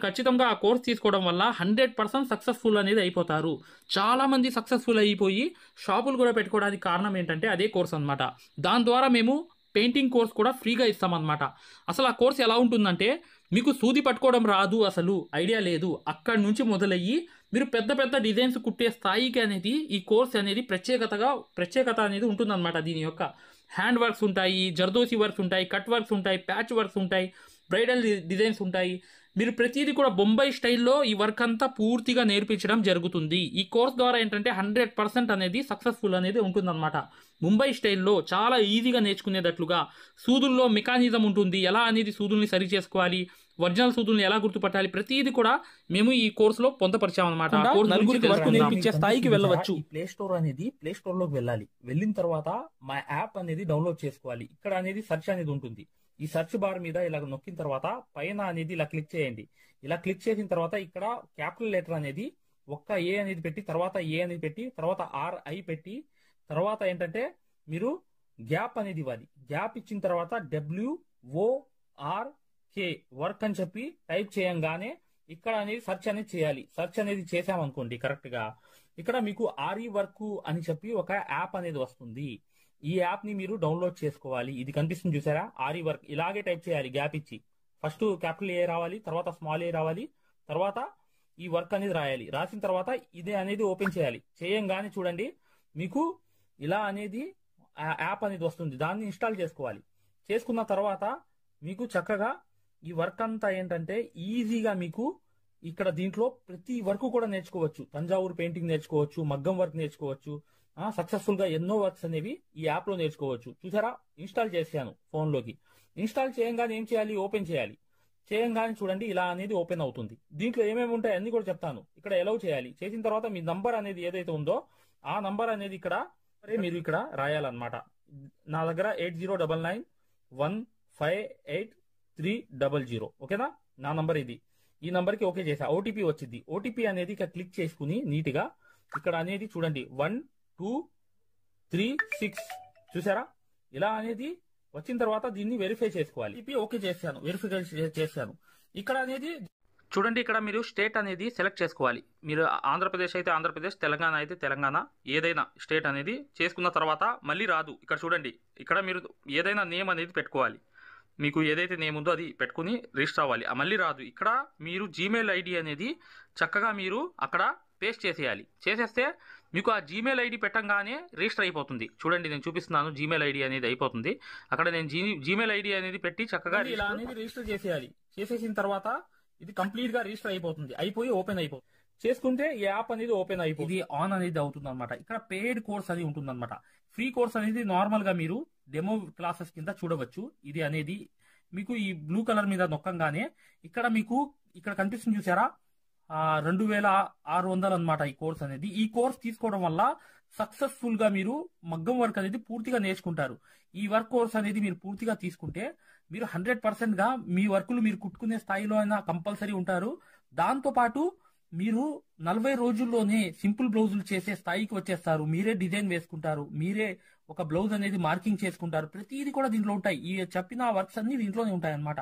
ఖచ్చితంగా ఆ కోర్స్ తీసుకోవడం వల్ల 100% సక్సెస్ఫుల్ అనేది అయిపోతారు. చాలామంది సక్సెస్ఫుల్ అయిపోయి షాపులు కూడా పెట్టుకోవడానికి కారణం ఏంటంటే అదే కోర్స్ అనమాట. దాని ద్వారా మేము పెయింటింగ్ కోర్స్ కూడా ఫ్రీగా ఇస్తామన్నమాట. అసలు ఆ కోర్స్ ఎలా ఉంటుందంటే, మీకు సూది పట్టుకోవడం రాదు, అసలు ఐడియా లేదు, అక్కడి నుంచి మొదలయ్యి మీరు పెద్ద పెద్ద డిజైన్స్ కుట్టే స్థాయికి అనేది ఈ కోర్స్ అనేది ప్రత్యేకత అనేది ఉంటుందన్నమాట. దీని యొక్క హ్యాండ్ వర్క్స్ ఉంటాయి, జర్దోసి వర్క్స్ ఉంటాయి, కట్ వర్క్స్ ఉంటాయి, ప్యాచ్ వర్క్స్ ఉంటాయి, బ్రైడల్ డిజైన్స్ ఉంటాయి. మీరు ప్రతిదీ కూడా బొంబాయి స్టైల్లో ఈ వర్క్ అంతా పూర్తిగా నేర్పించడం జరుగుతుంది. ఈ కోర్స్ ద్వారా ఏంటంటే 100% అనేది సక్సెస్ఫుల్ అనేది ఉంటుందన్నమాట. ముంబై స్టైల్లో చాలా ఈజీగా నేర్చుకునేటట్లుగా సూదుల్లో మెకానిజం ఉంటుంది, ఎలా అనేది సూదుల్ని సరి చేసుకోవాలి, ఒరిజినల్ సూదుల్ని ఎలా గుర్తుపట్టాలి, ప్రతిదీ కూడా మేము ఈ కోర్సులో పొందపరిచామన్నమాట. నేర్పించే స్థాయికి వెళ్ళవచ్చు. ప్లే స్టోర్ అనేది ప్లే స్టోర్ లోకి వెళ్ళాలి. వెళ్ళిన తర్వాత మా యాప్ అనేది డౌన్లోడ్ చేసుకోవాలి. ఇక్కడ అనేది సెర్చ్ అనేది ఉంటుంది. ఈ సెర్చ్ బార్ మీద ఇలా నొక్కిన తర్వాత పైన అనేది ఇలా క్లిక్ చేయండి. ఇలా క్లిక్ చేసిన తర్వాత ఇక్కడ క్యాపిటల్ లెటర్ అనేది ఒక్క ఏ అనేది పెట్టి తర్వాత ఏ అనేది పెట్టి తర్వాత RI పెట్టి తర్వాత ఏంటంటే మీరు గ్యాప్ అనేది ఇవ్వాలి. గ్యాప్ ఇచ్చిన తర్వాత WORK వర్క్ అని చెప్పి టైప్ చేయంగానే ఇక్కడ అనేది సెర్చ్ అనేది చేయాలి. సెర్చ్ అనేది చేసామనుకోండి కరెక్ట్ గా, ఇక్కడ మీకు RE వర్క్ అని చెప్పి ఒక యాప్ అనేది వస్తుంది. ఈ యాప్ ని మీరు డౌన్లోడ్ చేసుకోవాలి. ఇది కనిపిస్తుంది చూసారా, RE వర్క్. ఇలాగే టైప్ చేయాలి గ్యాప్ ఇచ్చి. ఫస్ట్ క్యాపిటల్ ఏ రావాలి, తర్వాత స్మాల్ ఏ రావాలి, తర్వాత ఈ వర్క్ అనేది రాయాలి. రాసిన తర్వాత ఇదే అనేది ఓపెన్ చేయాలి. చేయంగానే చూడండి మీకు ఇలా అనేది యాప్ అనేది వస్తుంది. దాన్ని ఇన్స్టాల్ చేసుకోవాలి. చేసుకున్న తర్వాత మీకు చక్కగా ఈ వర్క్ అంతా ఏంటంటే ఈజీగా మీకు ఇక్కడ దీంట్లో ప్రతి వర్క్ కూడా నేర్చుకోవచ్చు. తంజావూరు పెయింటింగ్ నేర్చుకోవచ్చు, మగ్గం వర్క్ నేర్చుకోవచ్చు. సక్సెస్ఫుల్ గా ఎన్నో వర్క్స్ అనేవి ఈ యాప్ లో నేర్చుకోవచ్చు. చూసారా, ఇన్స్టాల్ చేశాను ఫోన్ లోకి. ఇన్స్టాల్ చేయంగానే ఏం చేయాలి, ఓపెన్ చేయాలి. చేయంగానే చూడండి ఇలా అనేది ఓపెన్ అవుతుంది. దీంట్లో ఏమేమి ఉంటాయి అన్ని కూడా చెప్తాను. ఇక్కడ ఎలౌ చేయాలి. చేసిన తర్వాత మీ నంబర్ అనేది ఏదైతే ఉందో ఆ నంబర్ అనేది ఇక్కడ మీరు ఇక్కడ రాయాలన్నమాట. నా దగ్గర 8099158300. ఓకేనా, నా నంబర్ ఇది. ఈ నంబర్ కి ఓకే చేసా. ఓటీపీ వచ్చింది. ఓటీపీ అనేది ఇక్కడ క్లిక్ చేసుకుని నీట్ గా ఇక్కడ అనేది చూడండి 1236 చూసారా, ఇలా అనేది వచ్చిన తర్వాత దీన్ని వెరిఫై చేసుకోవాలి. ఓకే చేశాను, వెరిఫై చేశాను. ఇక్కడ అనేది చూడండి, ఇక్కడ మీరు స్టేట్ అనేది సెలెక్ట్ చేసుకోవాలి. మీరు ఆంధ్రప్రదేశ్ అయితే ఆంధ్రప్రదేశ్, తెలంగాణ అయితే తెలంగాణ, ఏదైనా స్టేట్ అనేది చేసుకున్న తర్వాత మళ్ళీ రాదు. ఇక్కడ చూడండి, ఇక్కడ మీరు ఏదైనా నేమ్ అనేది పెట్టుకోవాలి. మీకు ఏదైతే నేమ్ ఉందో అది పెట్టుకుని రిజిస్టర్ అవ్వాలి. మళ్ళీ రాదు. ఇక్కడ మీరు జీమెయిల్ ఐడి అనేది చక్కగా మీరు అక్కడ పేస్ట్ చేసేయాలి. చేసేస్తే మీకు ఆ జీమెయిల్ ఐడి పెట్టంగానే రిజిస్టర్ అయిపోతుంది. చూడండి, నేను చూపిస్తున్నాను. జీమెయిల్ ఐడి అనేది అయిపోతుంది. అక్కడ నేను జీమెయిల్ ఐడి అనేది పెట్టి చక్కగా ఇలా అనేది రిజిస్టర్ చేసేయాలి. చేసేసిన తర్వాత ఇది కంప్లీట్ గా రిజిస్టర్ అయిపోతుంది. అయిపోయి ఓపెన్ అయిపోతుంది. చేసుకుంటే ఈ యాప్ అనేది ఓపెన్ అయిపోతుంది. ఇది ఆన్ అనేది అవుతుంది అనమాట. ఇక్కడ పెయిడ్ కోర్స్ అనేది ఉంటుంది అనమాట. ఫ్రీ కోర్స్ అనేది నార్మల్ గా మీరు డెమో క్లాసెస్ కింద చూడవచ్చు. ఇది అనేది మీకు ఈ బ్లూ కలర్ మీద నొక్కంగానే ఇక్కడ మీకు ఇక్కడ కనిపిస్తుంది చూసారా, 2600 అనమాట ఈ కోర్స్ అనేది. ఈ కోర్స్ తీసుకోవడం వల్ల సక్సెస్ఫుల్ గా మీరు మగ్గం వర్క్ అనేది పూర్తిగా నేర్చుకుంటారు. ఈ వర్క్ కోర్స్ అనేది మీరు పూర్తిగా తీసుకుంటే మీరు 100% గా మీ వర్కులు మీరు కుట్టుకునే స్థాయిలో అయినా కంపల్సరీ ఉంటారు. దాంతో పాటు మీరు 40 రోజుల్లోనే సింపుల్ బ్లౌజులు చేసే స్థాయికి వచ్చేస్తారు. మీరే డిజైన్ వేసుకుంటారు, మీరే ఒక బ్లౌజ్ అనేది మార్కింగ్ చేసుకుంటారు. ప్రతిదీ కూడా దీంట్లో ఉంటాయి. ఈ చెప్పిన వర్క్స్ అన్ని దీంట్లోనే ఉంటాయి అన్నమాట.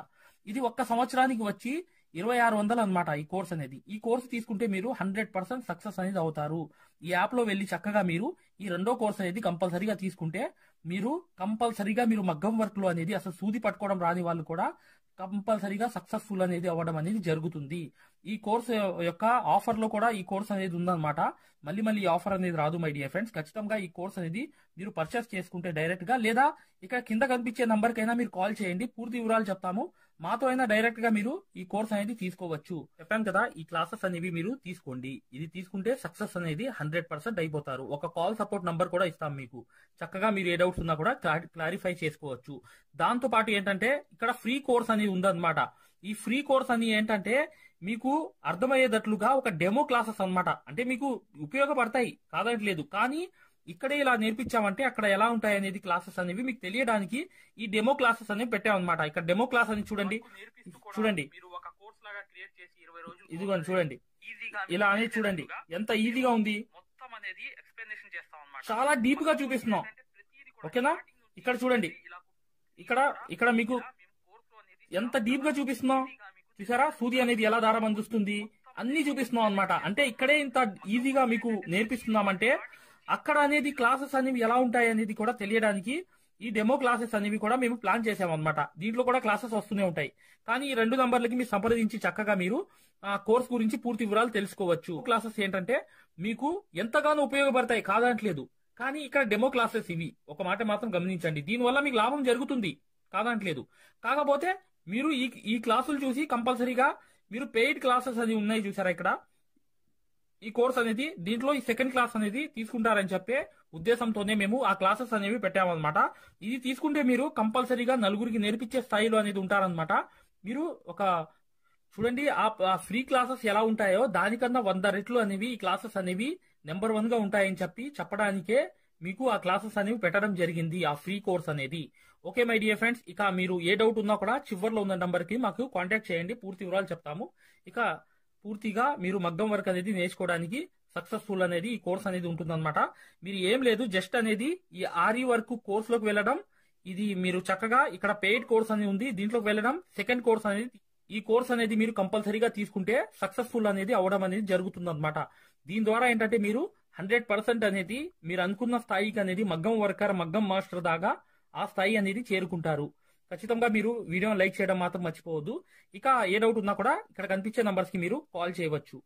ఇది ఒక్క సంవత్సరానికి వచ్చి 2600 అనమాట ఈ కోర్స్ అనేది. ఈ కోర్స్ తీసుకుంటే మీరు 100% సక్సెస్ అనేది అవుతారు. ఈ యాప్ లో వెళ్లి చక్కగా మీరు ఈ రెండో కోర్స్ అనేది కంపల్సరీగా తీసుకుంటే మీరు కంపల్సరీగా మీరు మగ్గం వర్క్ లో అనేది అసలు సూది పట్టుకోవడం రాని వాళ్ళు కూడా కంపల్సరీగా సక్సెస్ఫుల్ అనేది అవ్వడం అనేది జరుగుతుంది. ఈ కోర్స్ యొక్క ఆఫర్ లో కూడా ఈ కోర్స్ అనేది ఉందన్నమాట. మళ్ళీ ఈ ఆఫర్ అనేది రాదు మై డియర్ ఫ్రెండ్స్. ఖచ్చితంగా ఈ కోర్స్ అనేది మీరు పర్చేస్ చేసుకుంటే డైరెక్ట్ గా, లేదా ఇక్కడ కింద కనిపించే నంబర్ కైనా మీరు కాల్ చేయండి. పూర్తి వివరాలు చెప్తాము. మాతో అయినా డైరెక్ట్ గా మీరు ఈ కోర్స్ అనేది తీసుకోవచ్చు. చెప్పాను కదా, ఈ క్లాసెస్ అనేవి మీరు తీసుకోండి. ఇది తీసుకుంటే సక్సెస్ అనేది 100% అయిపోతారు. ఒక కాల్ సపోర్ట్ నంబర్ కూడా ఇస్తాం మీకు. చక్కగా మీరు ఏ డౌట్స్ ఉన్నా కూడా క్లారిఫై చేసుకోవచ్చు. దాంతో పాటు ఏంటంటే ఇక్కడ ఫ్రీ కోర్స్ అనేది ఉందన్నమాట. ఈ ఫ్రీ కోర్స్ అని ఏంటంటే మీకు అర్థమయ్యేటట్లుగా ఒక డెమో క్లాసెస్ అన్నమాట. అంటే మీకు ఉపయోగపడతాయి కాదట్లేదు, కానీ ఇక్కడే ఇలా నేర్పించామంటే అక్కడ ఎలా ఉంటాయి అనేది క్లాసెస్ అనేవి మీకు తెలియడానికి ఈ డెమో క్లాసెస్ అనేవి పెట్టామన్నమాట. ఇక్కడ డెమో క్లాస్ అని చూడండి, ఇదిగోండి చూడండి, ఇలా అనేది చూడండి ఎంత ఈజీగా ఉంది. చాలా డీప్ గా చూపిస్తున్నాం. ఓకేనా, ఇక్కడ చూడండి, ఇక్కడ మీకు ఎంత డీప్ గా చూపిస్తున్నాం. చూసారా, సూది అనేది ఎలా దారం అందిస్తుంది అన్ని చూపిస్తున్నాం అన్నమాట. అంటే ఇక్కడే ఇంత ఈజీగా మీకు నేర్పిస్తున్నామంటే అక్కడ అనేది క్లాసెస్ అనేవి ఎలా ఉంటాయి అనేది కూడా తెలియడానికి ఈ డెమో క్లాసెస్ అనేవి కూడా మేము ప్లాన్ చేసామన్నమాట. దీంట్లో కూడా క్లాసెస్ వస్తూనే ఉంటాయి. కానీ ఈ 2 నంబర్లకి మీరు సంప్రదించి చక్కగా మీరు ఆ కోర్స్ గురించి పూర్తి వివరాలు తెలుసుకోవచ్చు. క్లాసెస్ ఏంటంటే మీకు ఎంతగానో ఉపయోగపడతాయి కాదనట్లేదు, కానీ ఇక్కడ డెమో క్లాసెస్ ఇవి. ఒక మాట మాత్రం గమనించండి, దీనివల్ల మీకు లాభం జరుగుతుంది కాదనట్లేదు. కాకపోతే మీరు ఈ క్లాసులు చూసి కంపల్సరీగా మీరు పెయిడ్ క్లాసెస్ అని ఉన్నాయి చూసారా, ఇక్కడ ఈ కోర్స్ అనేది దీంట్లో ఈ సెకండ్ క్లాస్ అనేది తీసుకుంటారని చెప్పే ఉద్దేశంతోనే మేము ఆ క్లాసెస్ అనేవి పెట్టామన్నమాట. ఇది తీసుకుంటే మీరు కంపల్సరీగా నలుగురికి నేర్పించే స్థాయిలో అనేది ఉంటారనమాట. మీరు ఒక చూడండి ఆ ఫ్రీ క్లాసెస్ ఎలా ఉంటాయో దానికన్నా 100 రెట్లు అనేవి ఈ క్లాసెస్ అనేవి నెంబర్ 1 గా ఉంటాయని చెప్పడానికే మీకు ఆ క్లాసెస్ అనేవి పెట్టడం జరిగింది, ఆ ఫ్రీ కోర్స్ అనేది. ఓకే మై డియర్ ఫ్రెండ్స్, ఇక మీరు ఏ డౌట్ ఉన్నా కూడా చివర్లో ఉన్న నంబర్ కి మాకు కాంటాక్ట్ చేయండి, పూర్తి వివరాలు చెప్తాము. ఇక పూర్తిగా మీరు మగ్గం వర్క్ అనేది నేర్చుకోవడానికి సక్సెస్ఫుల్ అనేది ఈ కోర్స్ అనేది ఉంటుందన్నమాట. మీరు ఏం లేదు, జస్ట్ అనేది ఈ ఆరి వర్క్ కోర్స్ లోకి వెళ్ళడం. ఇది మీరు చక్కగా ఇక్కడ పెయిడ్ కోర్స్ అనేది ఉంది, దీంట్లోకి వెళ్ళడం. సెకండ్ కోర్స్ అనేది, ఈ కోర్స్ అనేది మీరు కంపల్సరీగా తీసుకుంటే సక్సెస్ఫుల్ అనేది అవడం అనేది జరుగుతుంది అనమాట. దీని ద్వారా ఏంటంటే మీరు 100% అనేది మీరు అనుకున్న స్థాయికి అనేది మగ్గం వర్కర్, మగ్గం మాస్టర్ దాకా ఆ స్థాయి అనేది చేరుకుంటారు. ఖచ్చితంగా మీరు వీడియోని లైక్ చేయడం మాత్రం మర్చిపోవద్దు. ఇక ఏ డౌట్ ఉన్నా కూడా ఇక్కడ కనిపించే నంబర్స్ కి మీరు కాల్ చేయవచ్చు.